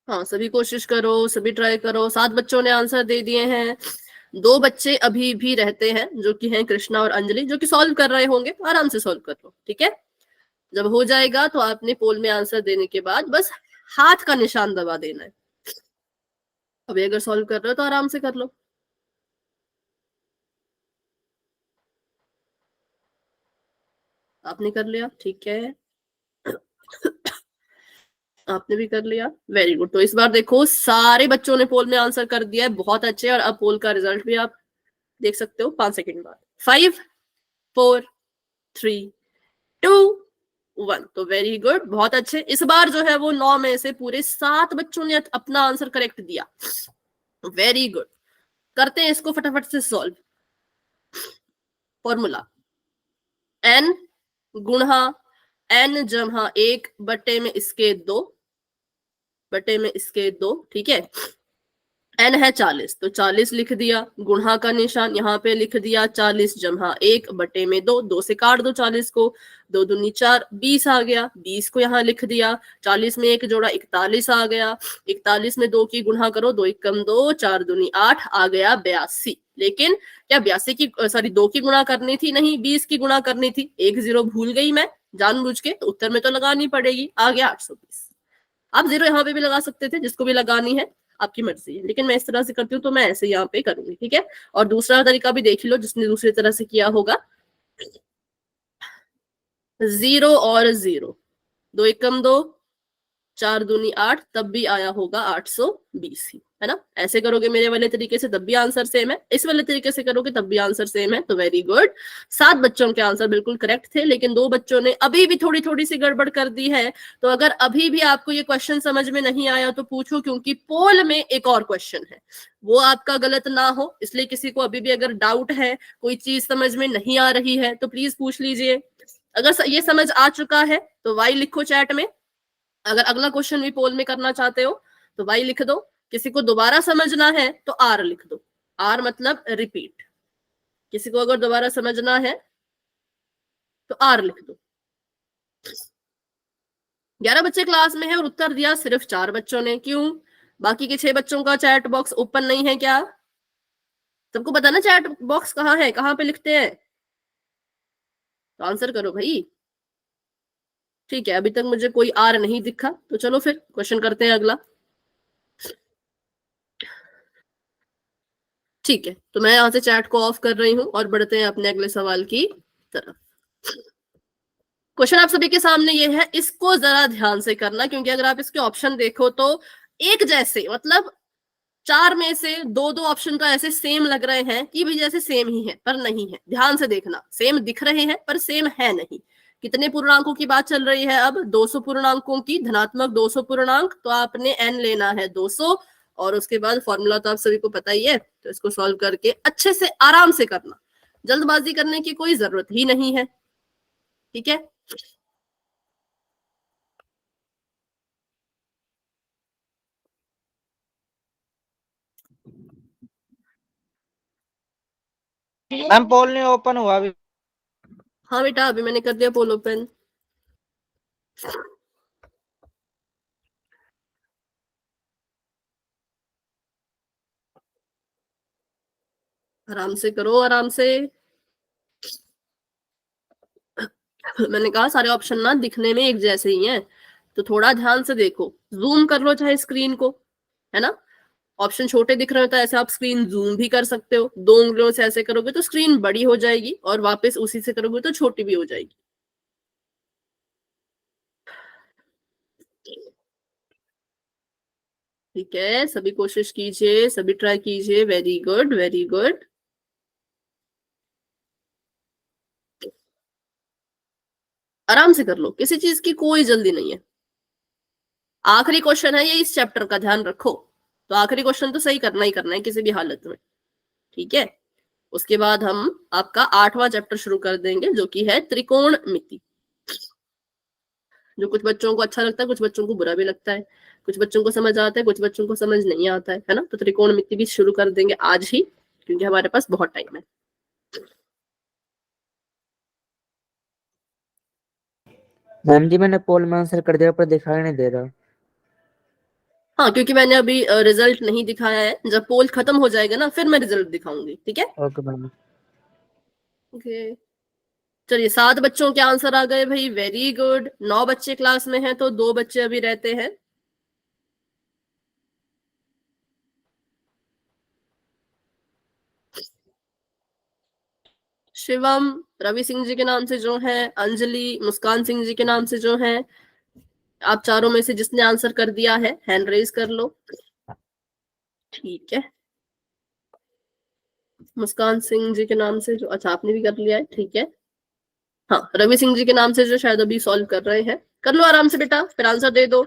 हाँ सभी कोशिश करो, सभी ट्राई करो। 7 बच्चों ने आंसर दे दिए हैं, 2 बच्चे अभी भी रहते हैं जो कि हैं कृष्णा और अंजलि, जो कि सॉल्व कर रहे होंगे, आराम से सॉल्व कर लो, ठीक है। जब हो जाएगा तो आपने पोल में आंसर देने के बाद बस हाथ का निशान दबा देना है। अभी अगर सॉल्व कर रहे हो तो आराम से कर लो। आपने कर लिया, ठीक है, आपने भी कर लिया, वेरी गुड। तो इस बार देखो सारे बच्चों ने पोल में आंसर कर दिया है, बहुत अच्छे। और अब पोल का रिजल्ट भी आप देख सकते हो 5 सेकंड बाद। 5 4 3 2 1। तो वेरी गुड, बहुत अच्छे। इस बार जो है वो 9 में से पूरे 7 बच्चों ने अपना आंसर करेक्ट दिया, वेरी गुड। करते हैं इसको फटाफट से सॉल्व। फॉर्मूला n गुणा n जमा 1 बटे में इसके 2, बटे में इसके 2, ठीक है। n है 40, तो 40 लिख दिया, गुणा का निशान यहाँ पे लिख दिया, 40 जमा 1 बटे में 2, 2 से काट दो 40 को, 2 दूनी 4, 20 आ गया, 20 को यहाँ लिख दिया, 40 में 1 जोड़ा 41 आ गया, 41 में 2 की गुणा करो, 2 एकम 2, 4 दूनी 8 आ गया 82। लेकिन क्या 82 की सॉरी 2 की गुणा करनी थी? नहीं, 20 की गुणा करनी थी। 1 जीरो भूल गई मैं जानबूझ के, तो उत्तर में तो लगानी पड़ेगी, आ गया 820। आप जीरो यहाँ पे भी लगा सकते थे, जिसको भी लगानी है आपकी मर्जी है, लेकिन मैं इस तरह से करती हूँ तो मैं ऐसे यहाँ पे करूंगी, ठीक है। और दूसरा तरीका भी देख लो जिसने दूसरी तरह से किया होगा, 0 और 0, 2 एकम 2, 4 दूनी 8, तब भी आया होगा 820 ही, है ना। ऐसे करोगे मेरे वाले तरीके से तब भी आंसर सेम है, इस वाले तरीके से करोगे तब भी आंसर सेम है। तो वेरी गुड, 7 बच्चों के आंसर बिल्कुल करेक्ट थे, लेकिन 2 बच्चों ने अभी भी थोड़ी थोड़ी सी गड़बड़ कर दी है। तो अगर अभी भी आपको ये क्वेश्चन समझ में नहीं आया तो पूछो, क्योंकि पोल में एक और क्वेश्चन है, वो आपका गलत ना हो, इसलिए किसी को अभी भी अगर डाउट है, कोई चीज समझ में नहीं आ रही है, तो प्लीज पूछ लीजिए। अगर ये समझ आ चुका है तो वाई लिखो चैट में। अगर अगला क्वेश्चन भी पोल में करना चाहते हो तो वाई लिख दो। किसी को दोबारा समझना है तो आर लिख दो, आर मतलब रिपीट। किसी को अगर दोबारा समझना है तो आर लिख दो। 11 बच्चे क्लास में है और उत्तर दिया सिर्फ 4 बच्चों ने, क्यों? बाकी के 6 बच्चों का चैट बॉक्स ओपन नहीं है क्या? सबको पता ना चैट बॉक्स कहाँ है, कहाँ पे लिखते हैं? तो आंसर करो भाई। ठीक है, अभी तक मुझे कोई आर नहीं दिखा, तो चलो फिर क्वेश्चन करते हैं अगला। ठीक है, तो मैं यहाँ से चैट को ऑफ कर रही हूँ और बढ़ते हैं अपने अगले सवाल की तरफ। क्वेश्चन आप सभी के सामने ये है, इसको जरा ध्यान से करना, क्योंकि अगर आप इसके ऑप्शन देखो तो एक जैसे, मतलब 4 में से 2 ऑप्शन तो ऐसे सेम लग रहे हैं कि भी जैसे सेम ही है, पर नहीं है। ध्यान से देखना, सेम दिख रहे हैं पर सेम है नहीं। कितने पूर्णांकों की बात चल रही है? अब 200 पूर्णांकों की, धनात्मक 200 पूर्णांक, तो आपने n लेना है 200, और उसके बाद फॉर्मूला तो आप सभी को पता ही है, तो इसको सॉल्व करके अच्छे से आराम से करना, जल्दबाजी करने की कोई जरूरत ही नहीं है, ठीक है। मैम पोल नहीं ओपन हुआ अभी। हाँ बेटा, अभी मैंने कर दिया पोल ओपन। आराम से करो, आराम से। मैंने कहा सारे ऑप्शन ना दिखने में एक जैसे ही हैं, तो थोड़ा ध्यान से देखो, जूम कर लो चाहे स्क्रीन को, है ना। ऑप्शन छोटे दिख रहे हो तो ऐसे आप स्क्रीन जूम भी कर सकते हो, 2 उंगलियों से ऐसे करोगे तो स्क्रीन बड़ी हो जाएगी, और वापस उसी से करोगे तो छोटी भी हो जाएगी। ठीक है, सभी कोशिश कीजिए, सभी ट्राई कीजिए। Very good, very good. आराम से कर लो, किसी चीज की कोई जल्दी नहीं है। आखिरी क्वेश्चन है ये इस चैप्टर का, ध्यान रखो। तो आखिरी क्वेश्चन तो सही करना ही करना है किसी भी हालत में, ठीक है। उसके बाद हम आपका 8वां चैप्टर शुरू कर देंगे, जो कि है त्रिकोणमिति, जो कुछ बच्चों को अच्छा लगता है, कुछ बच्चों को बुरा भी लगता है, कुछ बच्चों को समझ आता है, कुछ बच्चों को समझ नहीं आता है ना। तो त्रिकोणमिति भी शुरू कर देंगे आज ही, क्योंकि हमारे पास बहुत टाइम है। मैम जी मैंने पोल में आंसर कर दिया पर दिखाई नहीं दे रहा। हाँ, क्योंकि मैंने अभी रिजल्ट नहीं दिखाया है, जब पोल खत्म हो जाएगा ना फिर मैं रिजल्ट दिखाऊंगी, ठीक है। Okay ma'am. ओके, चलिए 7 बच्चों के आंसर आ गए भाई, वेरी गुड। 9 बच्चे क्लास में हैं तो 2 बच्चे अभी रहते हैं। शिवम, रवि सिंह जी के नाम से जो है, अंजलि, मुस्कान सिंह जी के नाम से जो है, आप चारों में से जिसने आंसर कर दिया है हैंड रेज कर लो। ठीक है, मुस्कान सिंह जी के नाम से जो, अच्छा आपने भी कर लिया है, ठीक है। हाँ, रवि सिंह जी के नाम से जो शायद अभी सॉल्व कर रहे हैं, कर लो आराम से बेटा, फिर आंसर दे दो।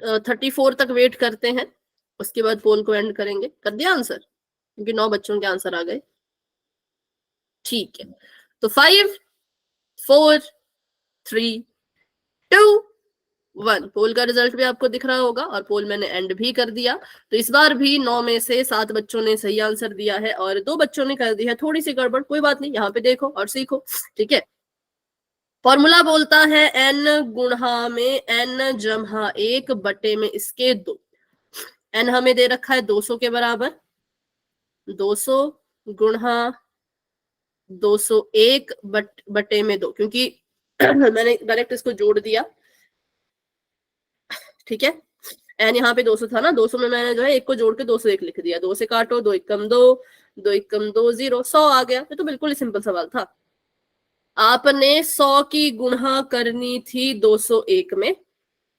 तो 34 तक वेट करते हैं, उसके बाद पोल को एंड करेंगे। कर दिया आंसर, क्योंकि 9 बच्चों के आंसर आ गए। ठीक है, तो 5 4 3 2 1, पोल का रिजल्ट भी आपको दिख रहा होगा, और पोल मैंने एंड भी कर दिया। तो इस बार भी 9 में से 7 बच्चों ने सही आंसर दिया है, और 2 बच्चों ने कर दिया है थोड़ी सी गड़बड़, कोई बात नहीं, यहाँ पे देखो और सीखो, ठीक है। फॉर्मूला बोलता है n गुणा में n जमा 1 बटे में इसके 2। n हमें दे रखा है 200 के बराबर, 200 गुणा 201 बटे में 2, क्योंकि मैंने डायरेक्ट इसको जोड़ दिया, ठीक है। एन यहाँ पे 200 था ना, 200 में मैंने जो है 1 को जोड़ के 201 लिख दिया, 2 से काटो, 2 एकम 2, 2 एकम 2 0, 100 आ गया। ये तो बिल्कुल ही सिंपल सवाल था। आपने 100 की गुणा करनी थी 201 में,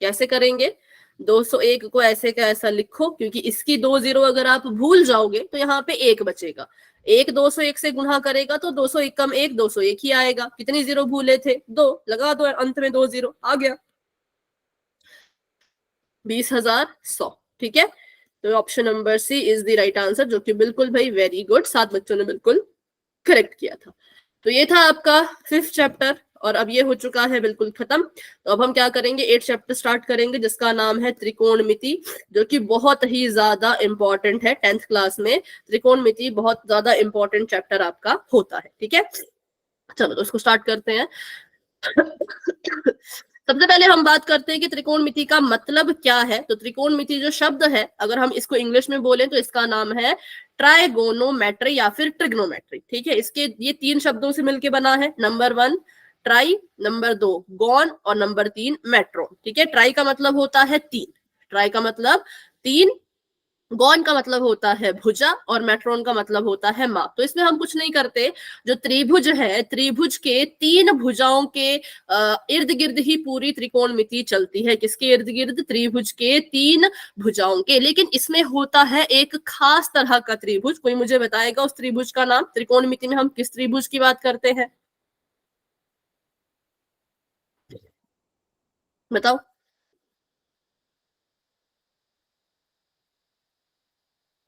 कैसे करेंगे? 201 को ऐसे का ऐसा लिखो, क्योंकि इसकी 2 0 अगर आप भूल जाओगे तो यहाँ पे 1 बचेगा। 1 201 से गुणा करेगा तो 201 कम 1 201 ही आएगा। कितनी 0 भूले थे? 2, लगा दो अंत में 2 0 आ गया, 20,100, ठीक है। तो option number C is the right answer, जो कि बिल्कुल भाई वेरी गुड, 7 बच्चों ने बिल्कुल करेक्ट किया था। तो ये था आपका 5th चैप्टर, और अब ये हो चुका है बिल्कुल खत्म। तो अब हम क्या करेंगे, 8th चैप्टर स्टार्ट करेंगे, जिसका नाम है त्रिकोणमिति, जो कि बहुत ही ज्यादा इंपॉर्टेंट है। 10th क्लास में त्रिकोणमिति बहुत ज्यादा इंपॉर्टेंट चैप्टर आपका होता है, ठीक है। चलो तो इसको स्टार्ट करते हैं। सबसे पहले हम बात करते हैं कि त्रिकोणमिति का मतलब क्या है। तो त्रिकोणमिति जो शब्द है, अगर हम इसको इंग्लिश में बोलें तो इसका नाम है ट्राइगोनोमेट्री या फिर ट्रिग्नोमेट्री, ठीक है। इसके ये 3 शब्दों से मिलके बना है। नंबर 1 ट्राई, नंबर 2 गॉन, और नंबर 3 मेट्रोन, ठीक है। ट्राई का मतलब होता है 3, ट्राई का मतलब 3, गॉन का मतलब होता है भुजा, और मेट्रोन का मतलब होता है माप। तो इसमें हम कुछ नहीं करते, जो त्रिभुज है, त्रिभुज के 3 भुजाओं के इर्द गिर्द ही पूरी त्रिकोणमिति चलती है। किसके इर्द गिर्द? त्रिभुज के 3 भुजाओं के। लेकिन इसमें होता है एक खास तरह का त्रिभुज। कोई मुझे बताएगा उस त्रिभुज का नाम? त्रिकोणमिति में हम किस त्रिभुज की बात करते हैं, बताओ।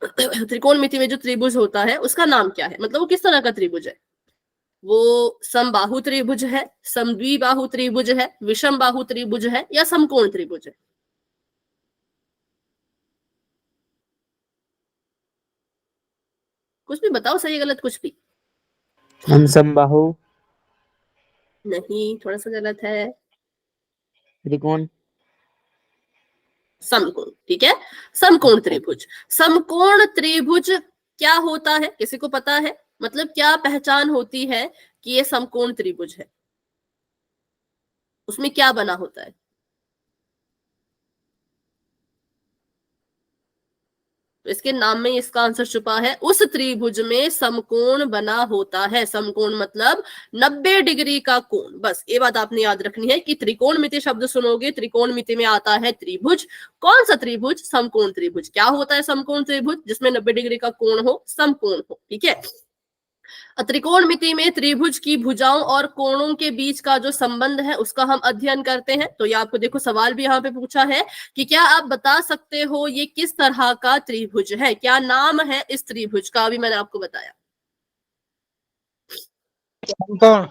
त्रिकोणमिति में जो त्रिभुज होता है उसका नाम क्या है, मतलब वो किस तरह का त्रिभुज है? वो समबाहु त्रिभुज है, समद्विबाहु त्रिभुज है, विषम बाहु त्रिभुज है, या समकोण त्रिभुज है? कुछ भी बताओ, सही गलत कुछ भी। मैम समबाहु नहीं, थोड़ा सा गलत है। त्रिकोण समकोण, ठीक है, समकोण त्रिभुज। समकोण त्रिभुज क्या होता है, किसी को पता है? मतलब क्या पहचान होती है कि ये समकोण त्रिभुज है? उसमें क्या बना होता है? तो इसके नाम में इसका आंसर छुपा है। उस त्रिभुज में समकोण बना होता है। समकोण मतलब 90 डिग्री का कोण। बस ये बात आपने याद रखनी है कि त्रिकोणमिति शब्द सुनोगे, त्रिकोणमिति में आता है त्रिभुज। कौन सा त्रिभुज? समकोण त्रिभुज। क्या होता है समकोण त्रिभुज? जिसमें 90 डिग्री का कोण हो, समकोण हो, ठीक है। त्रिकोणमिति में त्रिभुज की भुजाओं और कोणों के बीच का जो संबंध है उसका हम अध्ययन करते हैं। तो ये आपको देखो सवाल भी यहाँ पे पूछा है कि क्या आप बता सकते हो ये किस तरह का त्रिभुज है, क्या नाम है इस त्रिभुज का? अभी मैंने आपको बताया, समकोण।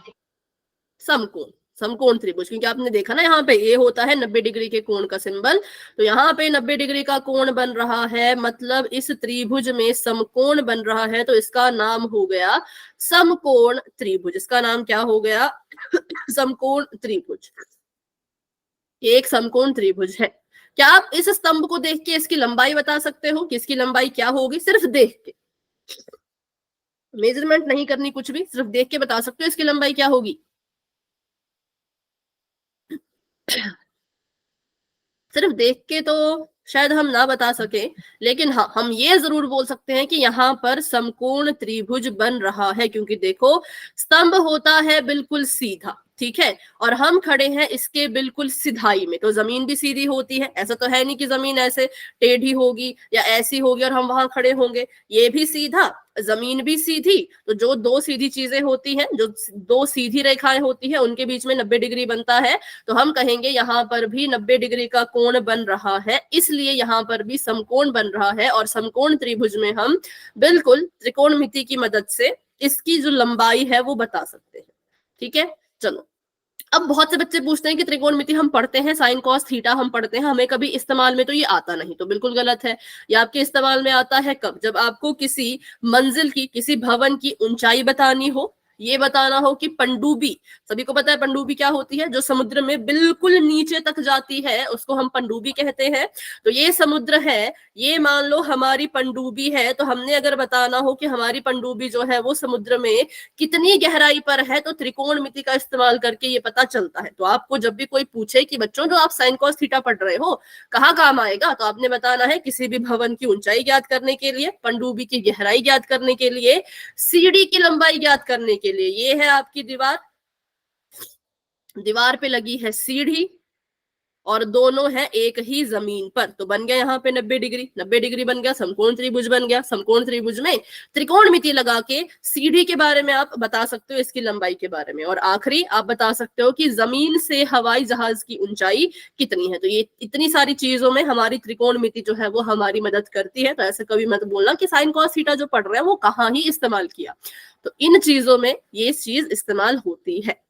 समकोण। समकोण त्रिभुज, क्योंकि आपने देखा ना यहाँ पे ये होता है 90 डिग्री के कोण का सिंबल। तो यहाँ पे 90 डिग्री का कोण बन रहा है, मतलब इस त्रिभुज में समकोण बन रहा है, तो इसका नाम हो गया समकोण त्रिभुज। इसका नाम क्या हो गया? समकोण त्रिभुज। ये एक समकोण त्रिभुज है। क्या आप इस स्तंभ को देख के इसकी लंबाई बता सकते हो कि इसकी लंबाई क्या होगी? सिर्फ देख के, मेजरमेंट नहीं करनी कुछ भी, सिर्फ देख के बता सकते हो इसकी लंबाई क्या होगी। सिर्फ देख के तो शायद हम ना बता सके, लेकिन हाँ हम ये जरूर बोल सकते हैं कि यहाँ पर समकोण त्रिभुज बन रहा है, क्योंकि देखो स्तंभ होता है बिल्कुल सीधा, ठीक है, और हम खड़े हैं इसके बिल्कुल सिधाई में। तो जमीन भी सीधी होती है, ऐसा तो है नहीं कि जमीन ऐसे टेढ़ी होगी या ऐसी होगी और हम वहां खड़े होंगे। ये भी सीधा, जमीन भी सीधी। तो जो दो सीधी चीजें होती हैं, जो दो सीधी रेखाएं होती हैं, उनके बीच में 90 डिग्री बनता है। तो हम कहेंगे यहाँ पर भी 90 डिग्री का कोण बन रहा है, इसलिए यहाँ पर भी समकोण बन रहा है। और समकोण त्रिभुज में हम बिल्कुल त्रिकोणमिति की मदद से इसकी जो लंबाई है वो बता सकते हैं, ठीक है। चलो, अब बहुत से बच्चे पूछते हैं कि त्रिकोणमिति हम पढ़ते हैं, साइन कॉस थीटा हम पढ़ते हैं, हमें कभी इस्तेमाल में तो ये आता नहीं। तो बिल्कुल गलत है। ये आपके इस्तेमाल में आता है कब? जब आपको किसी मंजिल की, किसी भवन की ऊंचाई बतानी हो, ये बताना हो कि पनडुब्बी, सभी को पता है पनडुब्बी क्या होती है, जो समुद्र में बिल्कुल नीचे तक जाती है, उसको हम पनडुब्बी कहते हैं। तो ये समुद्र है, ये मान लो हमारी पनडुब्बी है। तो हमने अगर बताना हो कि हमारी पनडुब्बी जो है वो समुद्र में कितनी गहराई पर है, तो त्रिकोणमिति का इस्तेमाल करके ये पता चलता है। तो आपको जब भी कोई पूछे कि बच्चों जो आप साइन कॉस थीटा पढ़ रहे हो कहाँ काम आएगा, तो आपने बताना है किसी भी भवन की ऊंचाई ज्ञात करने के लिए, पनडुब्बी की गहराई ज्ञात करने के लिए, सीढ़ी की लंबाई ज्ञात करने के लिए। ये है आपकी दीवार, दीवार पे लगी है सीढ़ी और दोनों है एक ही जमीन पर। तो बन गया यहाँ पे 90 डिग्री, 90 डिग्री बन गया, समकोण त्रिभुज बन गया। समकोण त्रिभुज में त्रिकोणमिति लगा के सीढ़ी के बारे में आप बता सकते हो, इसकी लंबाई के बारे में। और आखिरी आप बता सकते हो कि जमीन से हवाई जहाज की ऊंचाई कितनी है। तो ये इतनी सारी चीजों में हमारी त्रिकोणमिति जो है वो हमारी मदद करती है। तो ऐसे कभी मत बोलना कि साइन कॉस थीटा जो पढ़ रहे हैं वो कहाँ ही इस्तेमाल किया। तो इन चीजों में ये चीज इस्तेमाल होती है।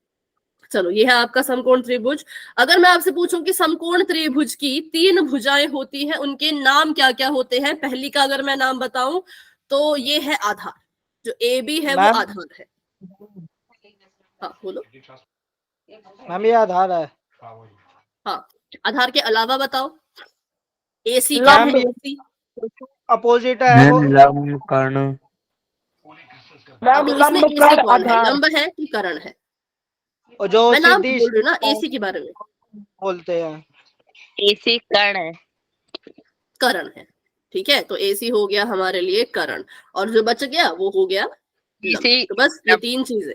चलो, ये है आपका समकोण त्रिभुज। अगर मैं आपसे पूछूं कि समकोण त्रिभुज की 3 भुजाएं होती हैं, उनके नाम क्या क्या होते हैं? पहली का अगर मैं नाम बताऊं तो ये है आधार, जो ए बी है वो मैम, आधार है। हाँ बोलो। मैम ये आधार है। हाँ, आधार के अलावा बताओ। एसी क्या मैम है? ये एसी अपोजिट है वो। मैम लंब कर्ण मैम तो इसमें लंब एसी कर कौन है? आधार। लंब है कि कर्ण है? और जो मैं नाम सीधी बोल रही हूँ ना एसी के बारे में। बोलते हैं। एसी कर्ण है। कर्ण है, ठीक है। तो एसी हो गया हमारे लिए कर्ण, और जो बच गया वो हो गया लंब। एसी तो बस ये 3 चीजें,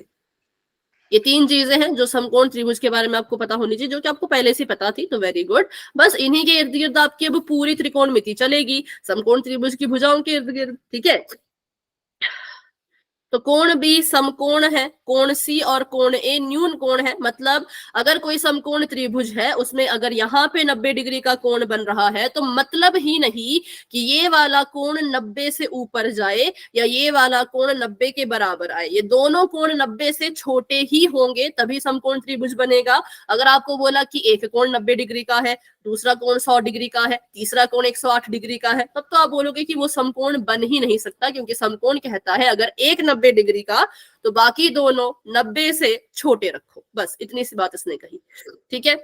ये 3 चीजें हैं जो समकोण त्रिभुज के बारे में आपको पता होनी चाहिए, जो कि आपको पहले से पता थी। तो वेरी गुड। बस इन्हीं के इर्द गिर्द आपकी अब पूरी त्रिकोणमिति चलेगी, समकोण त्रिभुज की भुजाओं के इर्द गिर्द, ठीक है। तो कोण बी समकोण है, कोण सी और कोण ए न्यून कोण है। मतलब अगर कोई समकोण त्रिभुज है उसमें अगर यहाँ पे 90 डिग्री का कोण बन रहा है तो मतलब ही नहीं कि ये वाला कोण 90 से ऊपर जाए या ये वाला कोण 90 के बराबर आए। ये दोनों कोण 90 से छोटे ही होंगे तभी समकोण त्रिभुज बनेगा। अगर आपको बोला कि एक कोण 90 डिग्री का है, दूसरा कोण 100 डिग्री का है, तीसरा कोण 108 डिग्री का है, तब तो आप बोलोगे कि वो समकोण बन ही नहीं सकता, क्योंकि समकोण कहता है अगर एक 90 डिग्री का तो बाकी दोनों 90 से छोटे रखो। बस इतनी सी बात इसने कही। ठीक है,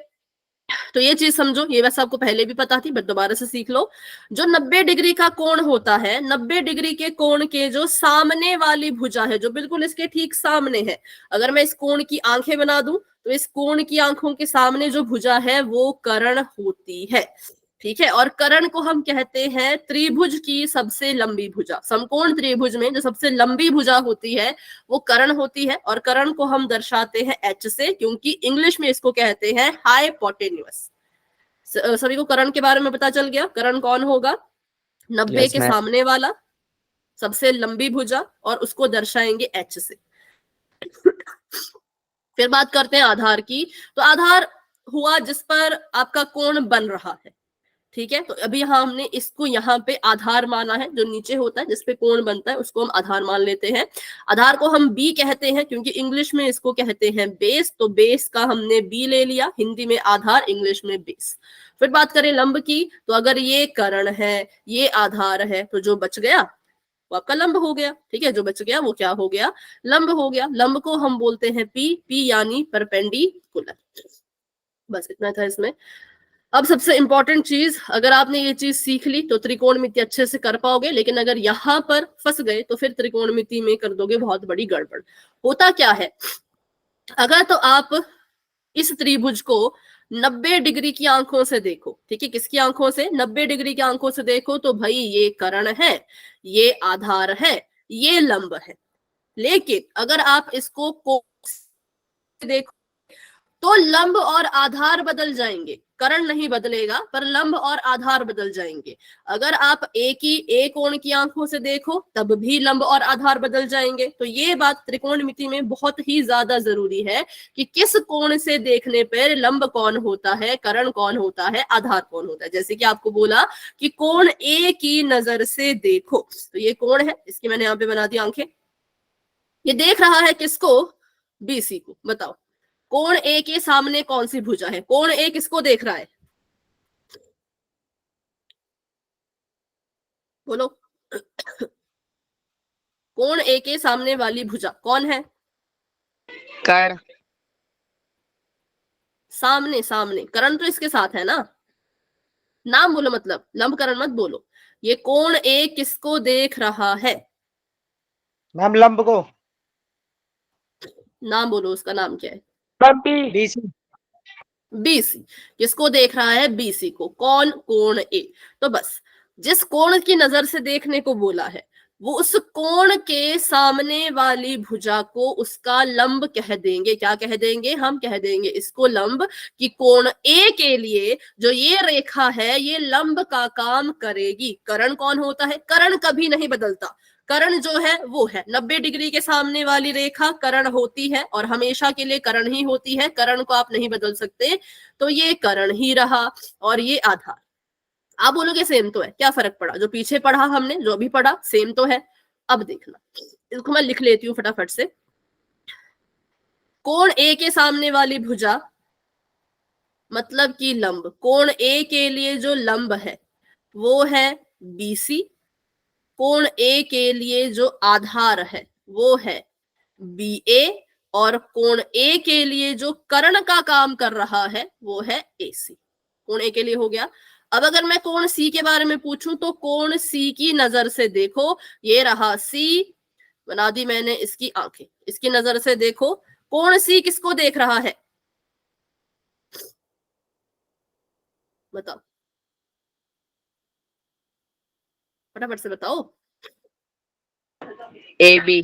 तो ये चीज समझो, ये वैसे आपको पहले भी पता थी बट दोबारा से सीख लो। जो 90 डिग्री का कोण होता है, 90 डिग्री के कोण के जो सामने वाली भुजा है, जो बिल्कुल इसके ठीक सामने है, अगर मैं इस कोण की आंखें बना दूं तो इस कोण की आंखों के सामने जो भुजा है वो कर्ण होती है। ठीक है, और कर्ण को हम कहते हैं त्रिभुज की सबसे लंबी भुजा। समकोण त्रिभुज में जो सबसे लंबी भुजा होती है वो कर्ण होती है, और कर्ण को हम दर्शाते हैं एच से, क्योंकि इंग्लिश में इसको कहते हैं हाइपोटेन्यूअस। सभी को कर्ण के बारे में पता चल गया। कर्ण कौन होगा? 90 Yes, के ma'am. सामने वाला सबसे लंबी भुजा, और उसको दर्शाएंगे एच से। फिर बात करते हैं आधार की। तो आधार हुआ जिस पर आपका कोण बन रहा है। ठीक है, तो अभी यहाँ हमने इसको यहाँ पे आधार माना है, जो नीचे होता है जिसपे कोण बनता है उसको हम आधार मान लेते हैं। आधार को हम बी कहते हैं क्योंकि इंग्लिश में इसको कहते हैं बेस, तो बेस का हमने बी ले लिया। हिंदी में आधार, इंग्लिश में बेस। फिर बात करें लंब की, तो अगर ये कर्ण है, ये आधार है, तो जो बच गया वो आपका लंब हो गया। ठीक है, जो बच गया वो क्या हो गया? लंब हो गया। लंब को हम बोलते हैं पी, पी यानी परपेंडिकुलर। बस इतना था इसमें। अब सबसे इंपॉर्टेंट चीज, अगर आपने ये चीज सीख ली तो त्रिकोणमिति अच्छे से कर पाओगे, लेकिन अगर यहां पर फंस गए तो फिर त्रिकोणमिति में कर दोगे बहुत बड़ी गड़बड़। होता क्या है, अगर तो आप इस त्रिभुज को 90 डिग्री की आंखों से देखो, ठीक है, किसकी आंखों से? 90 डिग्री की आंखों से देखो, तो भाई ये कर्ण है, ये आधार है, ये लंब है। लेकिन अगर आप इसको देखो तो लंब और आधार बदल जाएंगे, कर्ण नहीं बदलेगा पर लंब और आधार बदल जाएंगे। अगर आप एक कोण की आंखों से देखो तब भी लंब और आधार बदल जाएंगे। तो ये बात त्रिकोणमिति में बहुत ही ज्यादा जरूरी है कि किस कोण से देखने पर लंब कौन होता है, कर्ण कौन होता है, आधार कौन होता है। जैसे कि आपको बोला कि कोण ए की नजर से देखो, तो ये कोण है, इसकी मैंने यहाँ पे बना दी आंखें। ये देख रहा है किसको? बीसी को। बताओ कोण ए के सामने कौन सी भुजा है? कोण ए किसको देख रहा है? बोलो। कोण ए के सामने वाली भुजा कौन है? कर्ण। सामने, सामने। कर्ण तो इसके साथ है ना। नाम बोलो, मतलब लंब कर्ण मत बोलो। ये कोण ए किसको देख रहा है? मैम लंब को। नाम बोलो, उसका नाम क्या है? बीसी। बीसी। किसको देख रहा है? बीसी को। कौन? कोण ए। तो बस जिस कोण की नजर से देखने को बोला है वो उस कोण के सामने वाली भुजा को उसका लंब कह देंगे। क्या कह देंगे? हम कह देंगे इसको लंब, कि कोण ए के लिए जो ये रेखा है ये लंब का काम करेगी। कर्ण कौन होता है? कर्ण कभी नहीं बदलता। कर्ण जो है वो है 90 डिग्री के सामने वाली रेखा कर्ण होती है, और हमेशा के लिए कर्ण ही होती है। कर्ण को आप नहीं बदल सकते, तो ये कर्ण ही रहा और ये आधार। आप बोलोगे सेम तो है, क्या फर्क पड़ा? जो पीछे पढ़ा हमने, जो भी पढ़ा सेम तो है। अब देखना, इसको मैं लिख लेती हूँ फटाफट से। कोण ए के सामने वाली भुजा मतलब कि लंब। कोण ए के लिए जो लंब है वो है बीसी। कोण ए के लिए जो आधार है वो है बी ए, और कोण ए के लिए जो कर्ण का काम कर रहा है वो है एसी। कोण ए के लिए हो गया। अब अगर मैं कोण सी के बारे में पूछूं तो कोण सी की नजर से देखो, ये रहा सी, बना दी मैंने इसकी आंखें। इसकी नजर से देखो, कोण सी किसको देख रहा है? बताओ, फटाफट से बताओ। A B.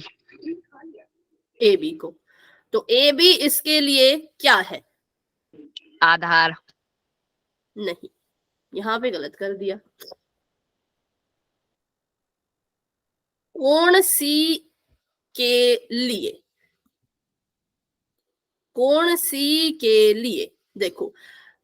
ए बी को। तो ए बी इसके लिए क्या है? आधार। नहीं, यहां पे गलत कर दिया। कोण सी के लिए, कोण सी के लिए देखो,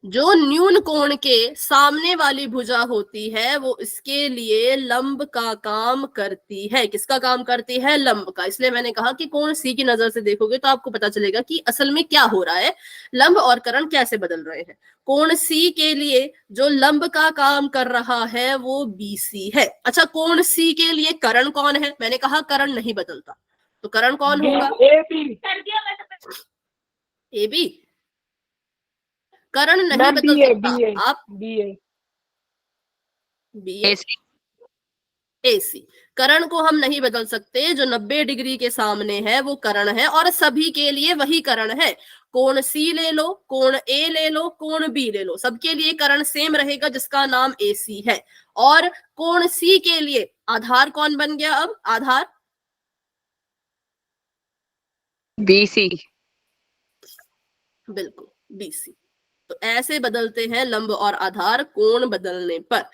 जो न्यून कोण के सामने वाली भुजा होती है वो इसके लिए लंब का काम करती है। किसका काम करती है? लंब का। इसलिए मैंने कहा कि कोण सी की नजर से देखोगे तो आपको पता चलेगा कि असल में क्या हो रहा है, लंब और करण कैसे बदल रहे हैं। कोण सी के लिए जो लंब का काम कर रहा है वो BC है। अच्छा, कोण सी के लिए करण कौन है? मैंने कहा करण नहीं बदलता, तो करण कौन होगा? AB। करण नहीं बदल सकता। आप BA AC, करण को हम नहीं बदल सकते। जो 90 डिग्री के सामने है वो करण है, और सभी के लिए वही करण है। कोण C ले लो, कोण A ले लो, कोण B ले लो, सबके लिए करण सेम रहेगा जिसका नाम AC है। और कोण C के लिए आधार कौन बन गया? अब आधार BC। बिल्कुल BC। तो ऐसे बदलते हैं लंब और आधार कोण बदलने पर।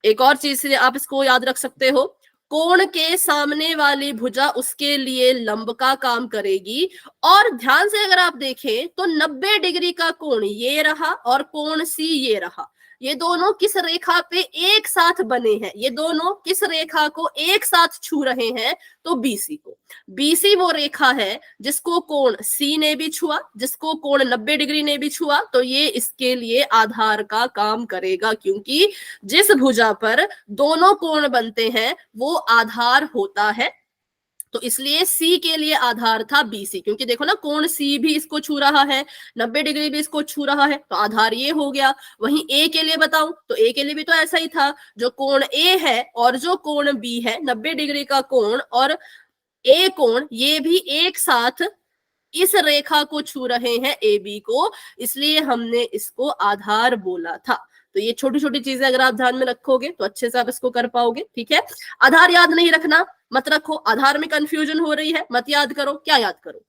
एक और चीज से आप इसको याद रख सकते हो, कोण के सामने वाली भुजा उसके लिए लंब का काम करेगी। और ध्यान से अगर आप देखें तो 90 डिग्री का कोण ये रहा और कोण C ये रहा, ये दोनों किस रेखा पे एक साथ बने हैं? ये दोनों किस रेखा को एक साथ छू रहे हैं? तो BC को। BC वो रेखा है जिसको कोण C ने भी छुआ, जिसको कोण 90 डिग्री ने भी छुआ, तो ये इसके लिए आधार का काम करेगा, क्योंकि जिस भुजा पर दोनों कोण बनते हैं वो आधार होता है। तो इसलिए C के लिए आधार था BC, क्योंकि देखो ना, कोण C भी इसको छू रहा है, 90 डिग्री भी इसको छू रहा है, तो आधार ये हो गया। वहीं A के लिए बताऊं तो A के लिए भी तो ऐसा ही था, जो कोण A है और जो कोण B है, 90 डिग्री का कोण और A कोण, ये भी एक साथ इस रेखा को छू रहे हैं AB को, इसलिए हमने इसको आधार बोला था। तो ये छोटी छोटी चीजें अगर आप ध्यान में रखोगे तो अच्छे से आप इसको कर पाओगे। ठीक है, आधार याद नहीं रखना, मत रखो। आधार में कंफ्यूजन हो रही है, मत याद करो। क्या याद करो?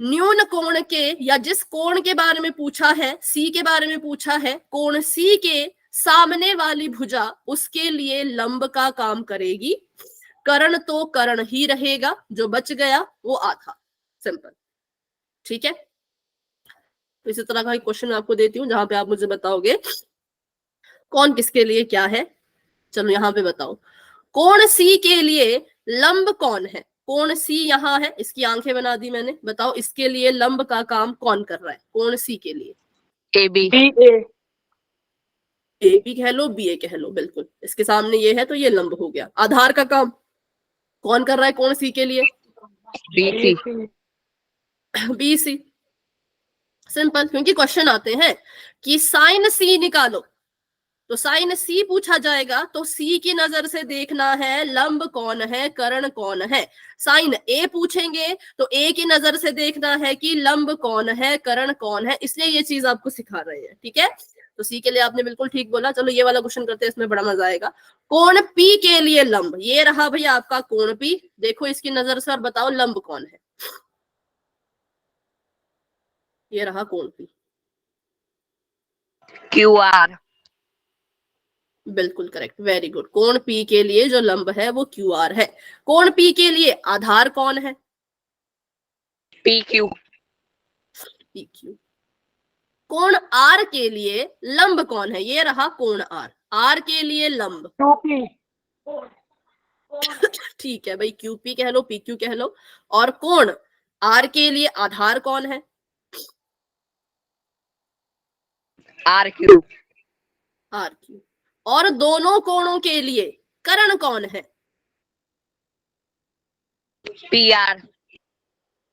न्यून कोण के, या जिस कोण के बारे में पूछा है, C के बारे में पूछा है, कोण C के सामने वाली भुजा उसके लिए लंब का काम करेगी। करण तो करण ही रहेगा, जो बच गया वो आधार। सिंपल। ठीक है, तो इसी तरह का एक क्वेश्चन आपको देती हूँ जहां पे आप मुझे बताओगे कौन किसके लिए क्या है। चलो यहां पे बताओ, कोण C के लिए लंब कौन है? कोण C यहाँ है, इसकी आंखें बना दी मैंने। बताओ इसके लिए लंब का काम कौन कर रहा है? कोण C के लिए AB। AB कह लो, BA कह लो, बिल्कुल। इसके सामने ये है तो ये लंब हो गया। आधार का काम कौन कर रहा है कोण C के लिए? BC। BC। सिंपल, क्योंकि क्वेश्चन आते हैं कि साइन C निकालो, तो साइन C पूछा जाएगा, तो C की नजर से देखना है लंब कौन है, करण कौन है। साइन A पूछेंगे तो A की नजर से देखना है कि लंब कौन है, करण कौन है। इसलिए ये चीज आपको सिखा रहे हैं। ठीक है, तो C के लिए आपने बिल्कुल ठीक बोला। चलो ये वाला क्वेश्चन करते हैं, इसमें बड़ा मजा आएगा। कोण P के लिए लंब, ये रहा भैया आपका कोण P। देखो इसकी नजर से और बताओ लंब कौन है। ये रहा कोण P। QR। बिल्कुल करेक्ट, वेरी गुड। कोण P के लिए जो लंब है वो QR है। कोण P के लिए आधार कौन है? PQ। PQ। कोण R के लिए लंब कौन है? ये रहा कोण R। R के लिए लंब ठीक है भाई, QP कह लो, PQ कह लो। और कोण R के लिए आधार कौन है? RQ। RQ। और दोनों कोणों के लिए करण कौन है? PR।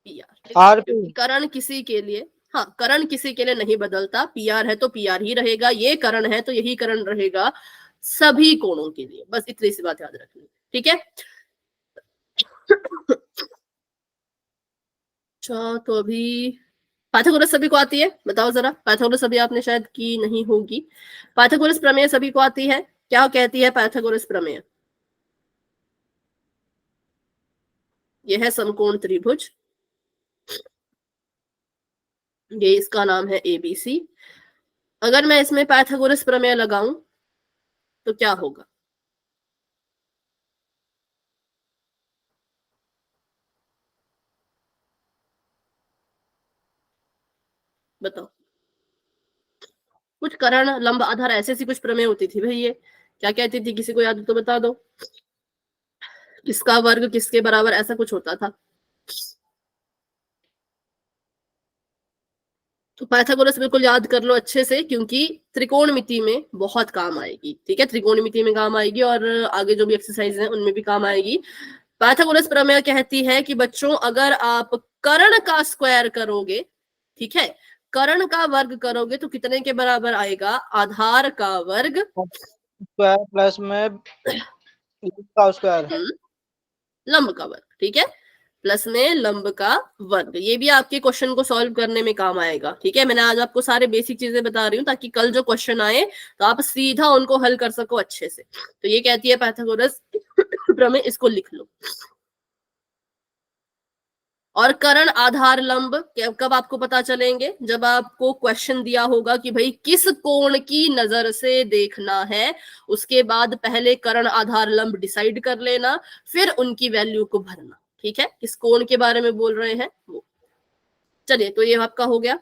PR। करण किसी के लिए, हाँ, करण किसी के लिए नहीं बदलता। PR है तो PR ही रहेगा, ये करण है तो यही करण रहेगा सभी कोणों के लिए। बस इतनी सी बात याद रखनी। ठीक है, अच्छा तो अभी पाइथागोरस सभी को आती है? बताओ जरा, पाइथागोरस सभी आपने शायद की नहीं होगी। पाइथागोरस प्रमेय सभी को आती है? क्या कहती है पाइथागोरस प्रमेय? यह है समकोण त्रिभुज, ये इसका नाम है ABC। अगर मैं इसमें पाइथागोरस प्रमेय लगाऊं तो क्या होगा? बताओ। कुछ करण लंब आधार ऐसे सी कुछ प्रमेय होती थी भाई, ये क्या कहती थी, किसी को याद हो तो बता दो। किसका वर्ग किसके बराबर, ऐसा कुछ होता था। तो पाइथागोरस बिल्कुल याद कर लो अच्छे से, क्योंकि त्रिकोणमिति में बहुत काम आएगी। ठीक है, त्रिकोणमिति में काम आएगी और आगे जो भी एक्सरसाइज है उनमें भी काम आएगी। पाइथागोरस प्रमेय कहती है कि बच्चों अगर आप कर्ण का स्क्वायर करोगे, ठीक है, कर्ण का वर्ग करोगे तो कितने के बराबर आएगा, आधार का वर्ग स्क्वायर प्लस में लंब का स्क्वायर। लंब का वर्ग, ठीक है, प्लस में लंब का वर्ग। ये भी आपके क्वेश्चन को सॉल्व करने में काम आएगा। ठीक है, मैंने आज आपको सारे बेसिक चीजें बता रही हूँ ताकि कल जो क्वेश्चन आए तो आप सीधा उनको हल कर सको अच्छे से। तो ये कहती है पाइथागोरस प्रमेय, इसको लिख लो। और कर्ण आधार लंब कब आपको पता चलेंगे, जब आपको क्वेश्चन दिया होगा कि भाई किस कोण की नजर से देखना है, उसके बाद पहले कर्ण आधार लंब डिसाइड कर लेना, फिर उनकी वैल्यू को भरना। ठीक है, किस कोण के बारे में बोल रहे हैं वो। चलिए, तो ये आपका हो गया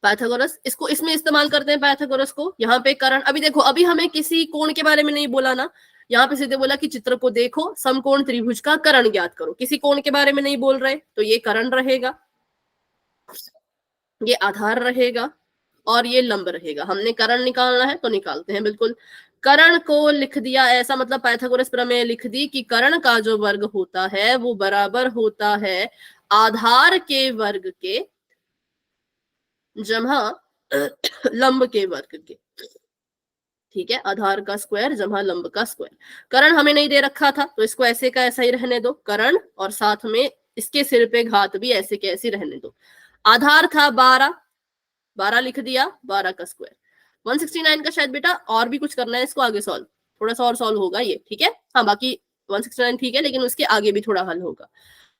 पाइथागोरस। इसको इसमें इस्तेमाल करते हैं पाइथागोरस को। यहाँ पे कर्ण, अभी देखो, अभी हमें किसी कोण के बारे में नहीं बोला ना, यहाँ पे सीधे बोला कि चित्र को देखो, समकोण त्रिभुज का कर्ण ज्ञात करो। किसी कोण के बारे में नहीं बोल रहे, तो ये कर्ण रहेगा, ये आधार रहेगा और ये लंब रहेगा। हमने कर्ण निकालना है तो निकालते हैं बिल्कुल। कर्ण को लिख दिया ऐसा, मतलब पाइथागोरस प्रमेय लिख दी कि कर्ण का जो वर्ग होता है वो बराबर होता है आधार के वर्ग के जमा लंब के वर्ग के। ठीक है, आधार का स्क्वायर जमा लंब का स्क्वायर। कर्ण हमें नहीं दे रखा था तो इसको ऐसे का ऐसा ही रहने दो, कर्ण, और साथ में इसके सिर पे घात भी ऐसे के ऐसे रहने दो। आधार था 12, 12 लिख दिया, 12 का स्क्वायर। 169 का शायद बेटा और भी कुछ करना है इसको आगे सॉल्व, थोड़ा सा और सॉल्व होगा ये। ठीक है, हाँ, बाकी 169 ठीक है, लेकिन उसके आगे भी थोड़ा हल होगा।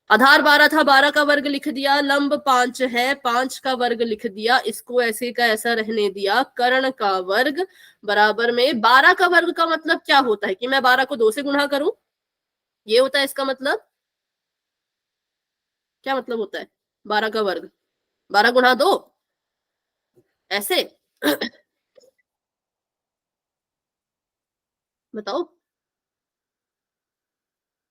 आधार 12 था, 12 का वर्ग लिख दिया, लंब 5 है, 5 का वर्ग लिख दिया, इसको ऐसे का ऐसा रहने दिया। कर्ण का वर्ग बराबर में 12 का वर्ग का मतलब क्या होता है कि मैं 12 को 2 से गुणा करूं, ये होता है इसका मतलब। क्या मतलब होता है 12 का वर्ग, 12 गुणा 2 ऐसे बताओ,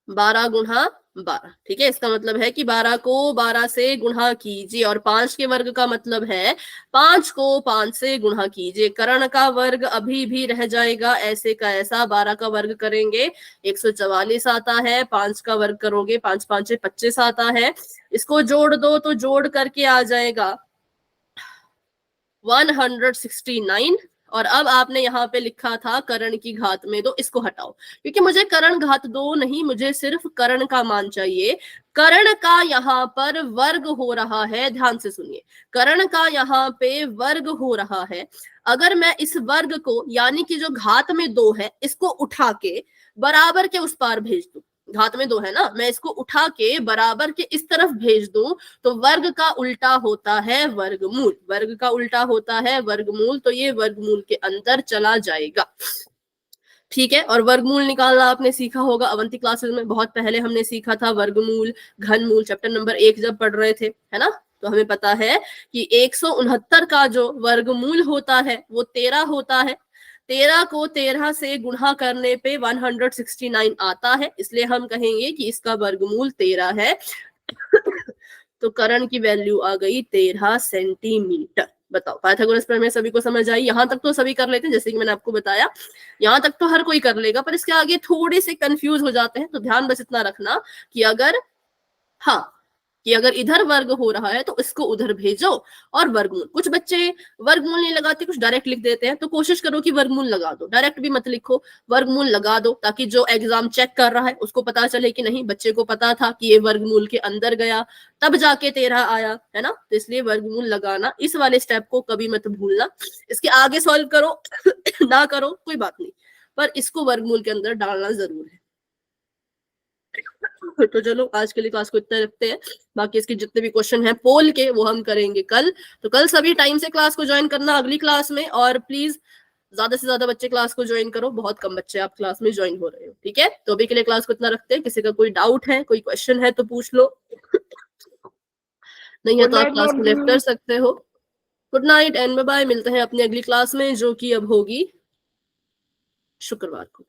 12 गुणा 12। ठीक है, इसका मतलब है कि 12 को 12 से गुणा कीजिए, और 5 के वर्ग का मतलब है 5 को 5 से गुणा कीजिए। कर्ण का वर्ग अभी भी रह जाएगा ऐसे का ऐसा, 12 का वर्ग करेंगे 144 आता है, 5 का वर्ग करोगे 5 5 25 आता है, इसको जोड़ दो तो जोड़ करके आ जाएगा 169। और अब आपने यहाँ पे लिखा था कर्ण की घात में 2, इसको हटाओ क्योंकि मुझे कर्ण घात 2 नहीं, मुझे सिर्फ कर्ण का मान चाहिए। कर्ण का यहाँ पर वर्ग हो रहा है, ध्यान से सुनिए, कर्ण का यहाँ पे वर्ग हो रहा है। अगर मैं इस वर्ग को, यानी कि जो घात में 2 है, इसको उठा के बराबर के उस पार भेज दूं, घात में 2 है ना, मैं इसको उठा के बराबर के इस तरफ भेज दूं तो वर्ग का उल्टा होता है वर्गमूल, वर्ग का उल्टा होता है वर्गमूल, तो ये वर्गमूल के अंदर चला जाएगा। ठीक है, और वर्गमूल निकालना आपने सीखा होगा अवंती क्लासेस में, बहुत पहले हमने सीखा था वर्गमूल, घनमूल, चैप्टर नंबर 1 जब पढ़ रहे थे, है ना। तो हमें पता है कि 169 का जो वर्गमूल होता है वो 13 होता है। 13 को 13 से गुणा करने पे 169 आता है, इसलिए हम कहेंगे कि इसका वर्गमूल 13 है। तो कर्ण की वैल्यू आ गई 13 सेंटीमीटर। बताओ, पाइथागोरस प्रमेय सभी को समझ आई? यहां तक तो सभी कर लेते हैं, जैसे कि मैंने आपको बताया, यहां तक तो हर कोई कर लेगा, पर इसके आगे थोड़े से कंफ्यूज हो जाते हैं। तो ध्यान बस इतना रखना कि अगर, हाँ, कि अगर इधर वर्ग हो रहा है तो इसको उधर भेजो। और वर्गमूल, कुछ बच्चे वर्गमूल नहीं लगाते, कुछ डायरेक्ट लिख देते हैं, तो कोशिश करो कि वर्गमूल लगा दो, डायरेक्ट भी मत लिखो, वर्गमूल लगा दो, ताकि जो एग्जाम चेक कर रहा है उसको पता चले कि नहीं, बच्चे को पता था कि ये वर्गमूल के अंदर गया तब जाके 13 आया, है ना। तो इसलिए वर्गमूल लगाना, इस वाले स्टेप को कभी मत भूलना। इसके आगे सॉल्व करो ना करो कोई बात नहीं, पर इसको वर्गमूल के अंदर डालना जरूर है। तो चलो, आज के लिए क्लास को इतना रखते हैं, बाकी इसके जितने भी क्वेश्चन हैं पोल के वो हम करेंगे कल। तो कल सभी टाइम से क्लास को ज्वाइन करना अगली क्लास में, और प्लीज ज्यादा से ज्यादा बच्चे क्लास को ज्वाइन करो, बहुत कम बच्चे आप क्लास में ज्वाइन हो रहे हो। ठीक है, तो अभी के लिए क्लास को इतना रखते हैं। किसी का कोई डाउट है, कोई क्वेश्चन है तो पूछ लो, नहीं है तो आप क्लास को लेफ्ट कर सकते हो। Good night and bye bye. मिलते हैं अपनी अगली क्लास में जो कि अब होगी शुक्रवार को।